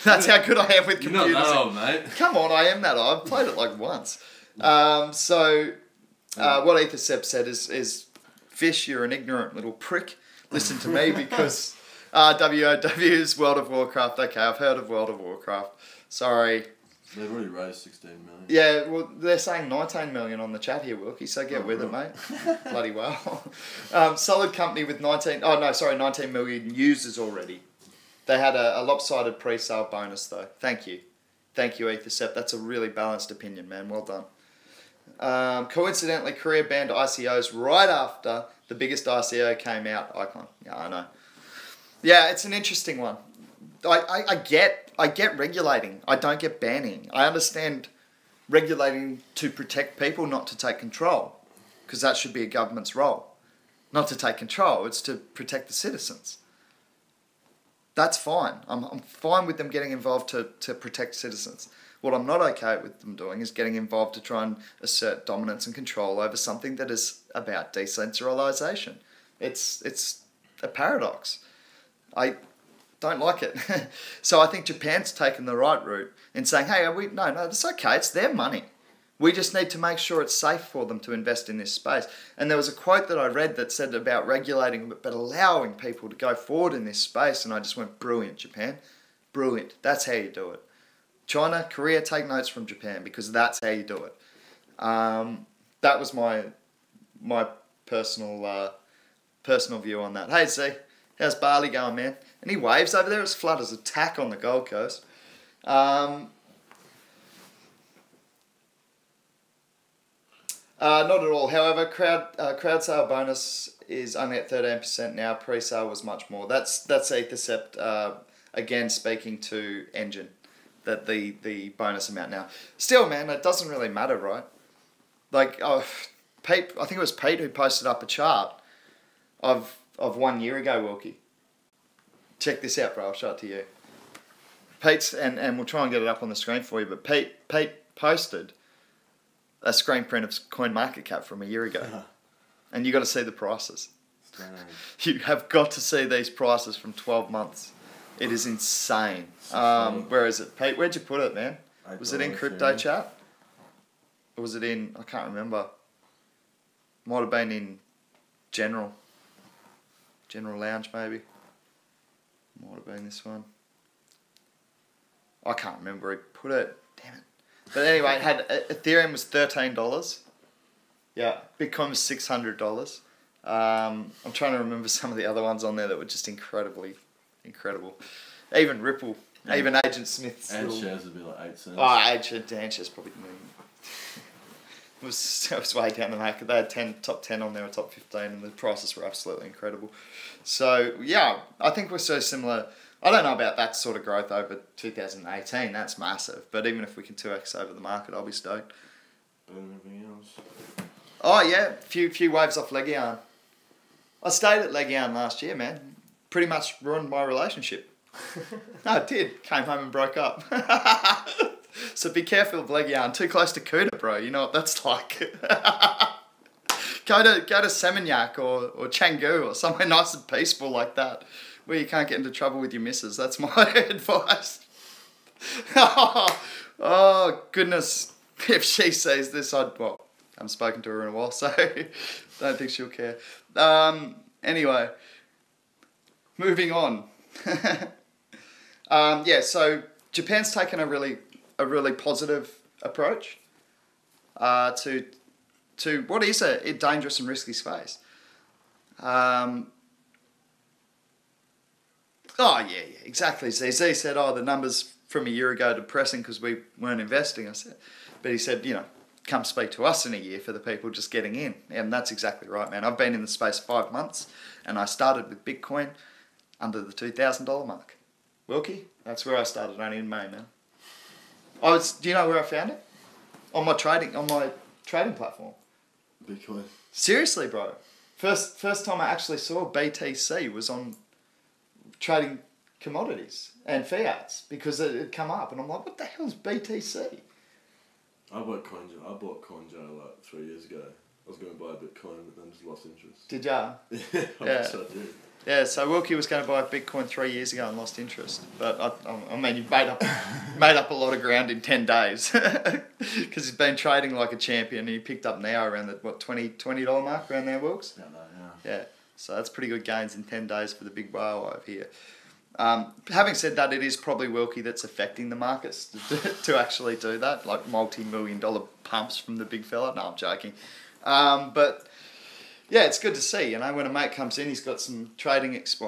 That's how good I am with computers. You're not that old, mate. Come on, I am that old. I've played it like once. What Ethercept said is, Fish, you're an ignorant little prick. Listen to me because WOW is World of Warcraft. Okay, I've heard of World of Warcraft. Sorry. They've already raised 16 million. Yeah, well, they're saying 19 million on the chat here, Wilkie, so get with it, mate. Bloody well. Solid company with 19 million users already. They had a lopsided pre-sale bonus, though. Thank you. Thank you, Ethercept. That's a really balanced opinion, man. Well done. Coincidentally, Korea banned ICOs right after the biggest ICO came out. Icon. Yeah, I know. Yeah, it's an interesting one. I get regulating. I don't get banning. I understand regulating to protect people, not to take control, because that should be a government's role. Not to take control, it's to protect the citizens. That's fine. I'm fine with them getting involved to protect citizens. What I'm not okay with them doing is getting involved to try and assert dominance and control over something that is about decentralization. It's a paradox. I don't like it. So I think Japan's taken the right route in saying, hey, no, it's okay, it's their money. We just need to make sure it's safe for them to invest in this space. And there was a quote that I read that said about regulating but allowing people to go forward in this space, and I just went, brilliant, Japan. Brilliant. That's how you do it. China, Korea, take notes from Japan because that's how you do it. That was my personal view on that. Hey, Z, how's Bali going, man? Any waves over there? It's flood as a tack on the Gold Coast. Not at all. However, crowd sale bonus is only at 13% now. Pre-sale was much more. That's Ethercept again speaking to Engine, that the bonus amount now. Still, man, it doesn't really matter, right? Like, Pete, I think it was Pete who posted up a chart of 1 year ago, Wilkie. Check this out, bro. I'll show it to you. Pete's, and we'll try and get it up on the screen for you, but Pete posted a screen print of CoinMarketCap from a year ago. And you got to see the prices. You have got to see these prices from 12 months. It is insane. Where is it? Pete, where'd you put it, man? Was it in crypto chat? Or was it in, I can't remember. Might have been in general lounge maybe. Might have been this one. I can't remember where he put it. Damn it. But anyway, it had Ethereum was $13. Yeah, Bitcoin was $600. I'm trying to remember some of the other ones on there that were just incredibly incredible. Even Ripple, even Agent Smith's and shares would be like 8 cents. Oh, Agent shares probably didn't even... It was way down the market. They had top 10 on there, or top 15, and the prices were absolutely incredible. So, yeah, I think we're so similar. I don't know about that sort of growth over 2018. That's massive. But even if we can 2x over the market, I'll be stoked. Better than everything else. Oh, yeah, few waves off Legion. I stayed at Legion last year, man. Pretty much ruined my relationship. No, it did. Came home and broke up. So be careful of Legion. Too close to Kuta, bro. You know what that's like. Go to Seminyak or Canggu or somewhere nice and peaceful like that, where you can't get into trouble with your missus. That's my advice. Oh, goodness. If she sees this, I haven't spoken to her in a while, so don't think she'll care. Anyway, moving on. Yeah, so Japan's taken a really positive approach to what is a dangerous and risky space. Exactly. ZZ said, the numbers from a year ago are depressing because we weren't investing. I said, but he said, come speak to us in a year for the people just getting in. And that's exactly right, man. I've been in the space 5 months, and I started with Bitcoin under the $2,000 mark. Wilkie, that's where I started, only in May, man. Do you know where I found it? On my trading platform. Bitcoin. Seriously, bro. First time I actually saw BTC was on trading commodities and fiats because it had come up, and I'm like, what the hell is BTC? I bought CoinJo like 3 years ago. I was going to buy Bitcoin, but then just lost interest. Did ya? Yeah, I did. Yeah, so Wilkie was going to buy Bitcoin 3 years ago and lost interest. But I mean, you've made up a lot of ground in 10 days because he's been trading like a champion. And he picked up now around the $20 mark around there, Wilkes. Yeah. So that's pretty good gains in 10 days for the big whale over here. Having said that, it is probably Wilkie that's affecting the markets to actually do that, like multi-million-dollar pumps from the big fella. No, I'm joking. But yeah, it's good to see. When a mate comes in, he's got some trading he's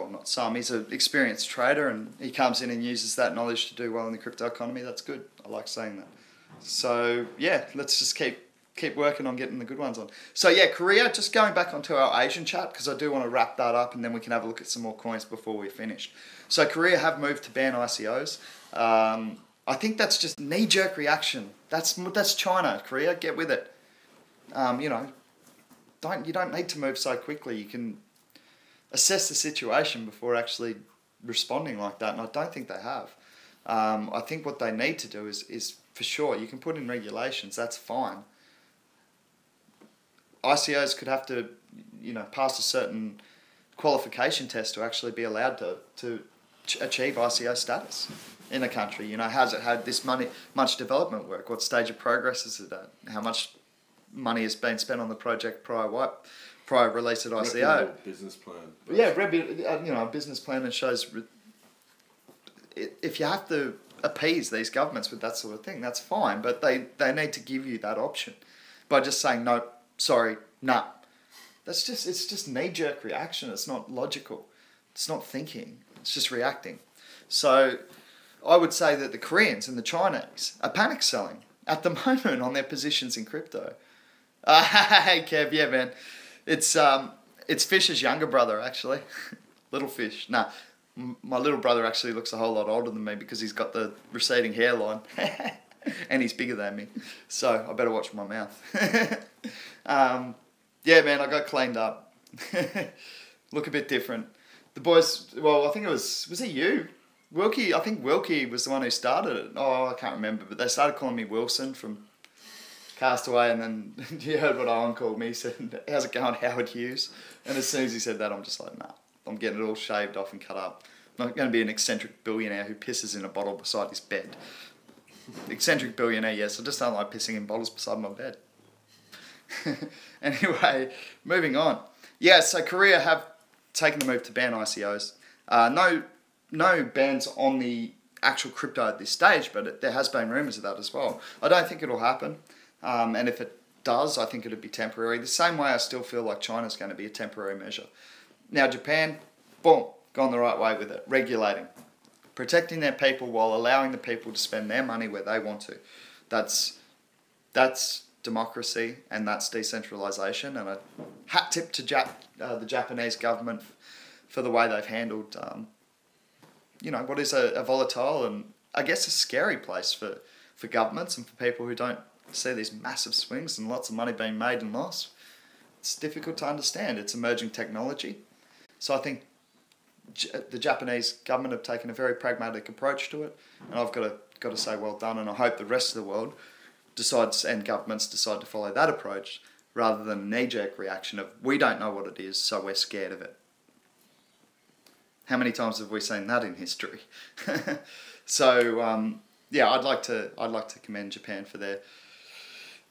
an experienced trader, and he comes in and uses that knowledge to do well in the crypto economy. That's good. I like saying that. So yeah, let's just keep working on getting the good ones on. So yeah, Korea, just going back onto our Asian chat, because I do want to wrap that up and then we can have a look at some more coins before we finish. So Korea have moved to ban ICOs. I think that's just knee-jerk reaction. That's China. Korea, get with it. You don't need to move so quickly. You can assess the situation before actually responding like that, and I don't think they have. I think what they need to do is for sure, you can put in regulations, that's fine. ICOs could have to, pass a certain qualification test to actually be allowed to achieve ICO status in a country. Has it had this much development work? What stage of progress is it at? How much money has been spent on the project prior release at ICO? Business plan. Yeah, a business plan that shows. If you have to appease these governments with that sort of thing, that's fine, but they need to give you that option. By just saying no, sorry, nah. It's just knee-jerk reaction. It's not logical. It's not thinking. It's just reacting. So I would say that the Koreans and the Chinese are panic selling at the moment on their positions in crypto. Hey Kev, yeah man. It's Fish's younger brother actually. Little Fish. Nah, my little brother actually looks a whole lot older than me because he's got the receding hairline. And he's bigger than me. So I better watch my mouth. Yeah man, I got cleaned up. Look a bit different. The boys, well I think it was it you? Wilkie, I think Wilkie was the one who started it. Oh, I can't remember, but they started calling me Wilson from Castaway, and then you heard what Owen called me. He said, how's it going, Howard Hughes? And as soon as he said that, I'm just like, nah, I'm getting it all shaved off and cut up. I'm not going to be an eccentric billionaire who pisses in a bottle beside his bed. Eccentric billionaire, yes, I just don't like pissing in bottles beside my bed. Anyway, moving on. Yeah, so Korea have taken the move to ban ICOs. No bans on the actual crypto at this stage, but there has been rumours of that as well. I don't think it'll happen. And if it does, I think it'll be temporary. The same way I still feel like China's going to be a temporary measure. Now Japan, boom, gone the right way with it. Regulating. Protecting their people while allowing the people to spend their money where they want to. That's democracy and that's decentralisation. And a hat tip to the Japanese government for the way they've handled, what is a volatile and I guess a scary place for governments and for people who don't see these massive swings and lots of money being made and lost. It's difficult to understand. It's emerging technology. So I think the Japanese government have taken a very pragmatic approach to it, and I've got to say well done, and I hope the rest of the world and governments decide to follow that approach rather than a knee-jerk reaction of we don't know what it is, so we're scared of it. How many times have we seen that in history? So yeah, I'd like to commend Japan for their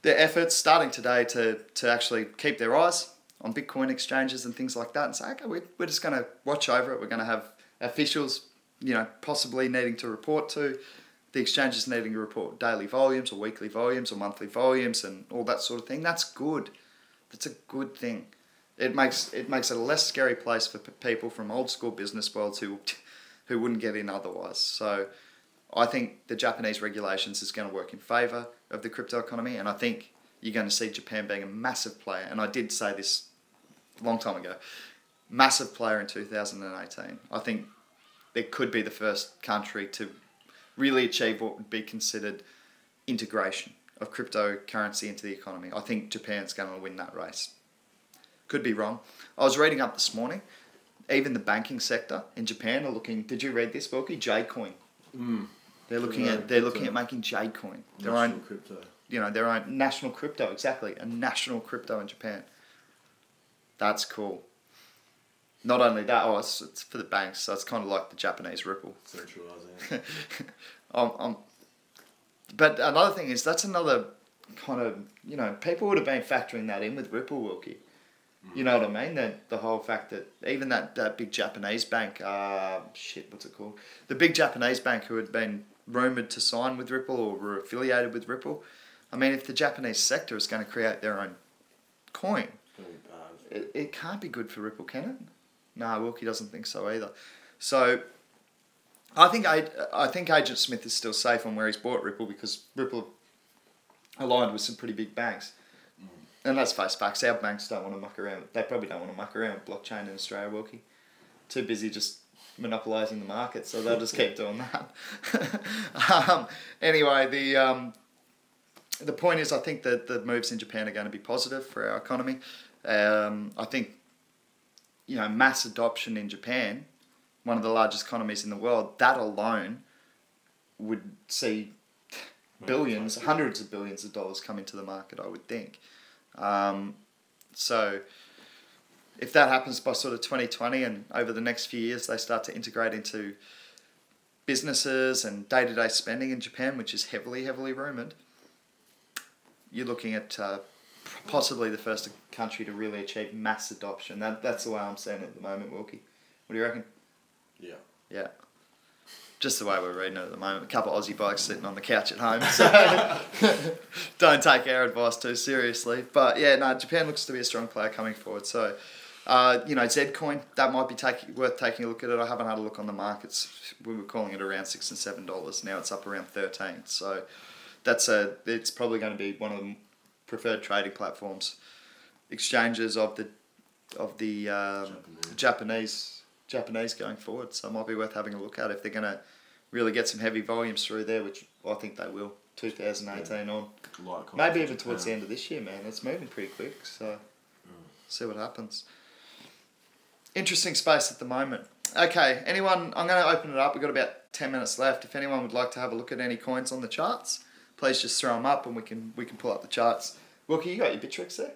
efforts starting today to actually keep their eyes on Bitcoin exchanges and things like that and say, okay, we're just going to watch over it. We're going to have officials, possibly needing to report to. The exchanges needing to report daily volumes or weekly volumes or monthly volumes and all that sort of thing. That's good. That's a good thing. It makes it a less scary place for people from old school business worlds who wouldn't get in otherwise. So I think the Japanese regulations is going to work in favour of the crypto economy, and I think you're going to see Japan being a massive player. And I did say this a long time ago, massive player in 2018. I think it could be the first country to really achieve what would be considered integration of cryptocurrency into the economy. I think Japan's going to win that race. Could be wrong. I was reading up this morning, even the banking sector in Japan are looking, did you read this, Wilkie? J-Coin. They're looking at making J-Coin. National crypto. Their own national crypto, exactly. A national crypto in Japan. That's cool. Not only that, it's for the banks, so it's kind of like the Japanese Ripple. Centralising. But another thing is, that's another kind of, people would have been factoring that in with Ripple, Wilkie. You know what I mean? The whole fact that even that big Japanese bank, what's it called? The big Japanese bank who had been rumoured to sign with Ripple or were affiliated with Ripple. I mean, if the Japanese sector is going to create their own coin, it can't be good for Ripple, can it? No, Wilkie doesn't think so either. So I think Agent Smith is still safe on where he's bought Ripple because Ripple aligned with some pretty big banks. And let's face facts, our banks don't want to muck around. They probably don't want to muck around with blockchain in Australia, Wilkie. Too busy just monopolising the market, so they'll just keep doing that. Anyway, the point is, I think that the moves in Japan are going to be positive for our economy. I think, mass adoption in Japan, one of the largest economies in the world, that alone would see billions, hundreds of billions of dollars come into the market, I would think. So if that happens by sort of 2020 and over the next few years they start to integrate into businesses and day-to-day spending in Japan, which is heavily rumoured, you're looking at possibly the first country to really achieve mass adoption. That's the way I'm seeing it at the moment, Wilkie. What do you reckon? Yeah. Just the way we're reading it at the moment. A couple of Aussie blokes sitting on the couch at home, so don't take our advice too seriously. But yeah, no, Japan looks to be a strong player coming forward. So, Zcoin, that might be worth taking a look at it. I haven't had a look on the markets. We were calling it around $6 and $7. Now it's up around 13. So it's probably going to be one of the preferred trading platforms, exchanges of the Japanese going forward. So it might be worth having a look at if they're going to really get some heavy volumes through there, which I think they will. 2018 on. Maybe even towards the end of this year, man. It's moving pretty quick, so see what happens. Interesting space at the moment. Okay, anyone, I'm going to open it up. We've got about 10 minutes left. If anyone would like to have a look at any coins on the charts, please just throw them up and we can pull up the charts. Wilkie, you got your Bittrex there?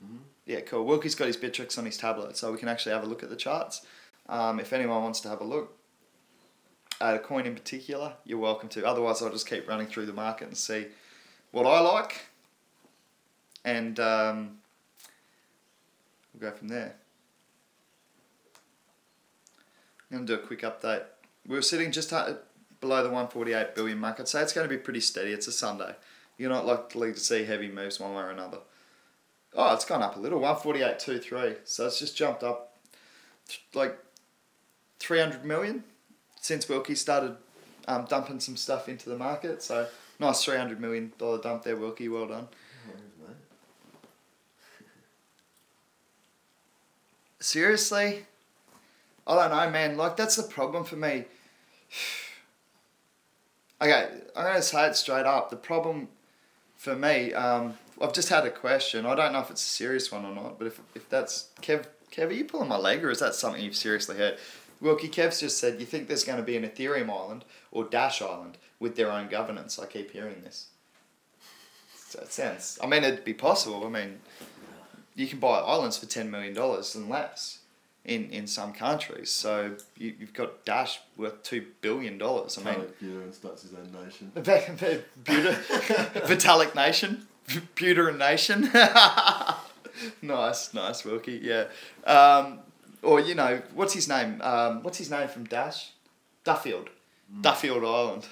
Mm-hmm. Yeah, cool. Wilkie's got his Bittrex on his tablet, so we can actually have a look at the charts. If anyone wants to have a look at a coin in particular, you're welcome to. Otherwise, I'll just keep running through the market and see what I like, and we'll go from there. I'm going to do a quick update. We were sitting just below the 148 billion mark. I'd say it's going to be pretty steady. It's a Sunday. You're not likely to see heavy moves one way or another. Oh, it's gone up a little, 148.23. So it's just jumped up like 300 million since Wilkie started dumping some stuff into the market. So nice $300 million dump there, Wilkie. Well done. Seriously? I don't know, man. Like, that's the problem for me. Okay, I'm going to say it straight up. The problem for me, I've just had a question. I don't know if it's a serious one or not, but if that's... Kev, are you pulling my leg, or is that something you've seriously heard? Wilkie, Kev's just said, you think there's going to be an Ethereum island or Dash island with their own governance? I keep hearing this. So it sounds... I mean, it'd be possible. I mean, you can buy islands for $10 million and less in some countries. So you've got Dash worth $2 billion. I mean... Buterin starts his own nation. Vitalik Nation? Buterin Nation? Nice, Wilkie. Yeah. Or you know, what's his name? What's his name from Dash? Duffield. Duffield Island.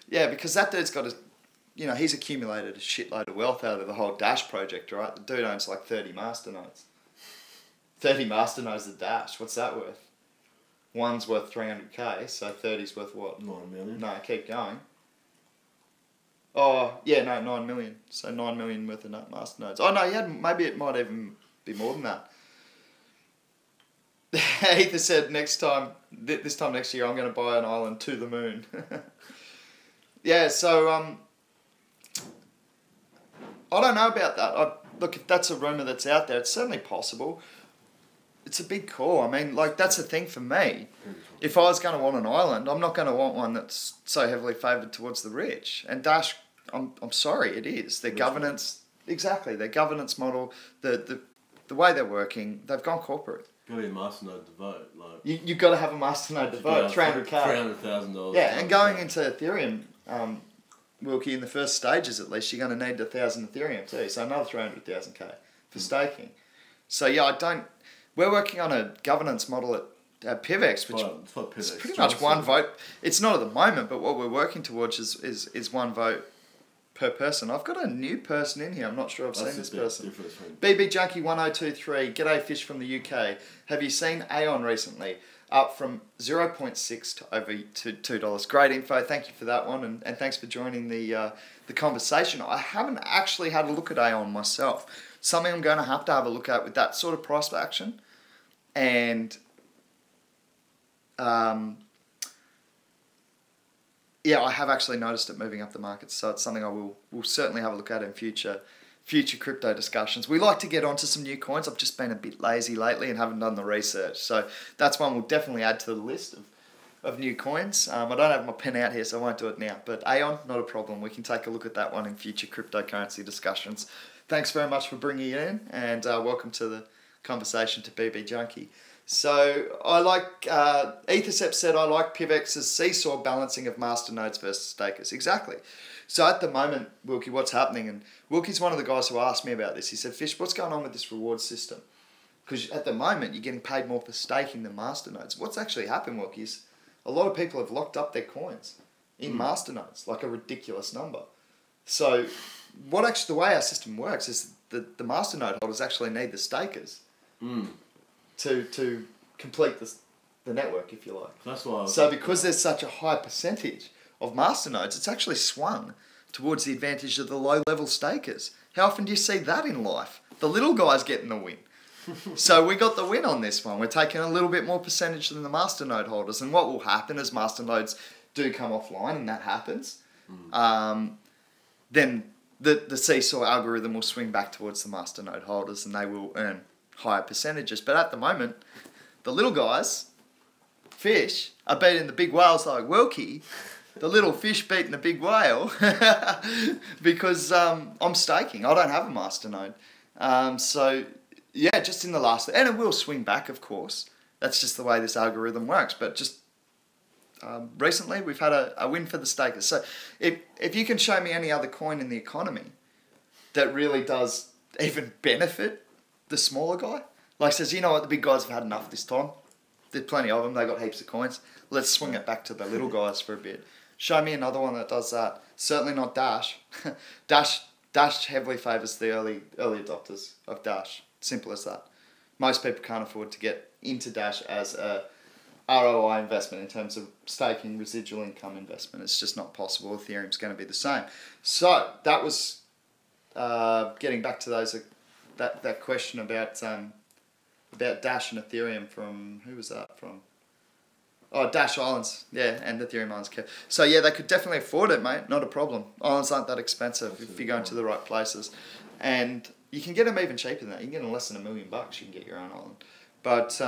Yeah, because that dude's got you know, he's accumulated a shitload of wealth out of the whole Dash project, right? The dude owns like 30 masternodes. 30 masternodes of Dash. What's that worth? One's worth 300k, so 30's worth what? 9 million. No, keep going. Oh, yeah, no, 9 million. So 9 million worth of masternodes. Oh, no, maybe it might even be more than that. Ether said this time next year, I'm going to buy an island to the moon. Yeah, so, I don't know about that. Look, if that's a rumour that's out there, it's certainly possible. It's a big call. I mean, like, that's the thing for me. If I was going to want an island, I'm not going to want one that's so heavily favoured towards the rich. And Dash, I'm sorry, it is. Their governance, exactly, their governance model, the way they're working, they've gone corporate. Got to be a masternode to vote. Like, you've got to have a masternode to vote, $300,000. $300,000. Yeah, and going into Ethereum, Wilkie, in the first stages at least, you're going to need 1,000 Ethereum too, so another 300,000k for staking. So yeah, we're working on a governance model at PIVX, which is pretty much one vote. It's not at the moment, but what we're working towards is one vote per person. I've got a new person in here. I'm not sure I've seen this person. BB Junkie 1023. G'day Fish from the UK. Have you seen Aeon recently? Up from 0.6 to over to $2. Great info. Thank you for that one, and thanks for joining the conversation. I haven't actually had a look at Aeon myself. Something I'm going to have a look at with that sort of price action, and yeah, I have actually noticed it moving up the market, so it's something I will certainly have a look at in future crypto discussions. We like to get onto some new coins. I've just been a bit lazy lately and haven't done the research, so that's one we'll definitely add to the list of new coins. I don't have my pen out here, so I won't do it now, but Aeon, not a problem. We can take a look at that one in future cryptocurrency discussions. Thanks very much for bringing it in, and welcome to the conversation to BB Junkie. So I like, Ethercept said, I like PIVX's seesaw balancing of masternodes versus stakers. Exactly. So at the moment, Wilkie, what's happening, and Wilkie's one of the guys who asked me about this. He said, Fish, what's going on with this reward system? Because at the moment, you're getting paid more for staking than masternodes. What's actually happened, Wilkie, is a lot of people have locked up their coins in masternodes, like a ridiculous number. So the way our system works is that the masternode holders actually need the stakers to complete the network, if you like. That's why. So because there's such a high percentage of masternodes, it's actually swung towards the advantage of the low-level stakers. How often do you see that in life? The little guy's getting the win. So we got the win on this one. We're taking a little bit more percentage than the masternode holders. And what will happen as masternodes do come offline, and that happens, then the seesaw algorithm will swing back towards the masternode holders, and they will earn higher percentages. But at the moment, the little guys, fish, are beating the big whales like Wilkie. The little fish beating the big whale because I'm staking. I don't have a masternode. So, yeah, just in the last... And it will swing back, of course. That's just the way this algorithm works. But just recently, we've had a win for the stakers. So if you can show me any other coin in the economy that really does even benefit the smaller guy, like says, you know what, the big guys have had enough this time. There's plenty of them. They got heaps of coins. Let's swing it back to the little guys for a bit. Show me another one that does that. Certainly not Dash. Dash heavily favours the early adopters of Dash. Simple as that. Most people can't afford to get into Dash as a ROI investment in terms of staking residual income investment. It's just not possible. Ethereum's going to be the same. So that was getting back to that question about Dash and Ethereum from, who was that from? Oh, Dash Islands, yeah, and Ethereum Islands. So yeah, they could definitely afford it, mate. Not a problem. Islands aren't that expensive if you're going to the right places, and you can get them even cheaper than that. You can get them less than $1 million. You can get your own island. But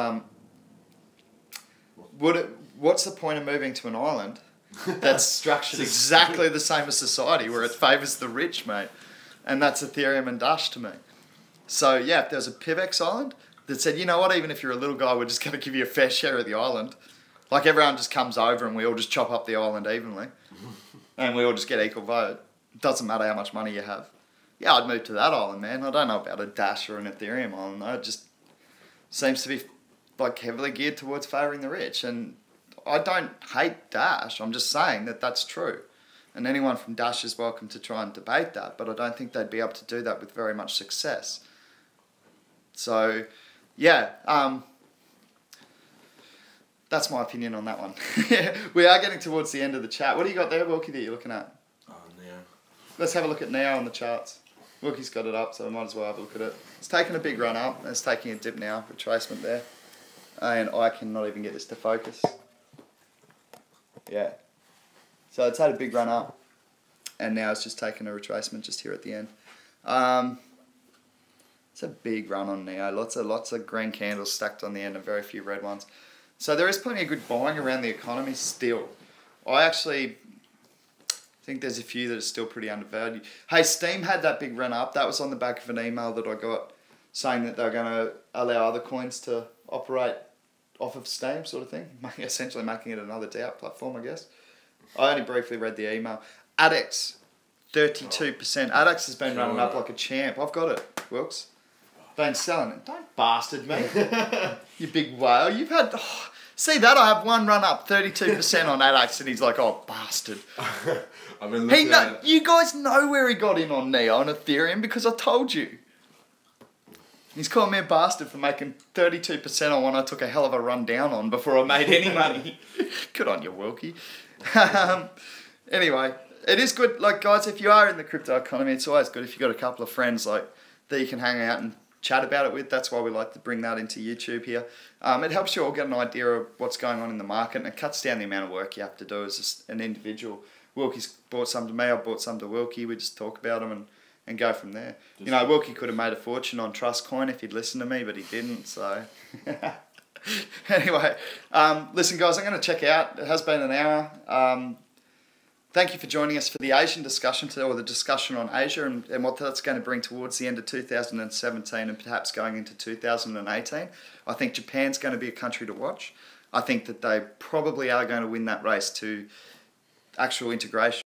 what's the point of moving to an island that's structured exactly the same as society, where it favours the rich, mate? And that's Ethereum and Dash to me. So yeah, if there was a PIVX island that said, you know what, even if you're a little guy, we're just going to give you a fair share of the island. Like everyone just comes over and we all just chop up the island evenly. And we all just get equal vote. It doesn't matter how much money you have. yeah, I'd move to that island, man. I don't know about a Dash or an Ethereum island, though. It just seems to be like heavily geared towards favouring the rich. And I don't hate Dash. I'm just saying that that's true. And anyone from Dash is welcome to try and debate that, but I don't think they'd be able to do that with very much success. So, yeah, that's my opinion on that one. We are getting towards the end of the chat. What do you got there, Wilkie, that you're looking at? Oh, Neo. Let's have a look at Neo on the charts. Wilkie's got it up, so I might as well have a look at it. It's taking a big run up. It's taking a dip now, retracement there. And I cannot even get this to focus. Yeah. So it's had a big run up, and now it's just taken a retracement just here at the end. It's a big run on Neo. Lots of green candles stacked on the end and very few red ones. So there is plenty of good buying around the economy still. I actually think there's a few that are still pretty undervalued. Hey, Steam had that big run up. That was on the back of an email that I got saying that they're going to allow other coins to operate off of Steam, sort of thing. Essentially making it another DApp platform, I guess. I only briefly read the email. ADEX, 32%. ADEX has been running up like a champ. I've got it, Wilkes. Been selling it. Don't bastard me. You big whale. You've had... Oh, see that? I have one run up, 32% on ADEX, and he's like, oh, bastard. I've been looking at it. You guys know where he got in on Neo and Ethereum because I told you. He's calling me a bastard for making 32% on one I took a hell of a run down on before I made any money. Good on you, Wilkie. Anyway, it is good. Like, guys, if you are in the crypto economy, it's always good if you've got a couple of friends like that you can hang out and chat about it with. That's why we like to bring that into YouTube here. It helps you all get an idea of what's going on in the market, and it cuts down the amount of work you have to do as just an individual. Wilkie's bought some to me, I bought some to Wilkie. We just talk about them and go from there. You know, Wilkie could have made a fortune on Trustcoin if he'd listened to me, but he didn't, so... Anyway, listen, guys, I'm going to check out. It has been an hour. Thank you for joining us for the Asian discussion today, or the discussion on Asia and what that's going to bring towards the end of 2017 and perhaps going into 2018. I think Japan's going to be a country to watch. I think that they probably are going to win that race to actual integration.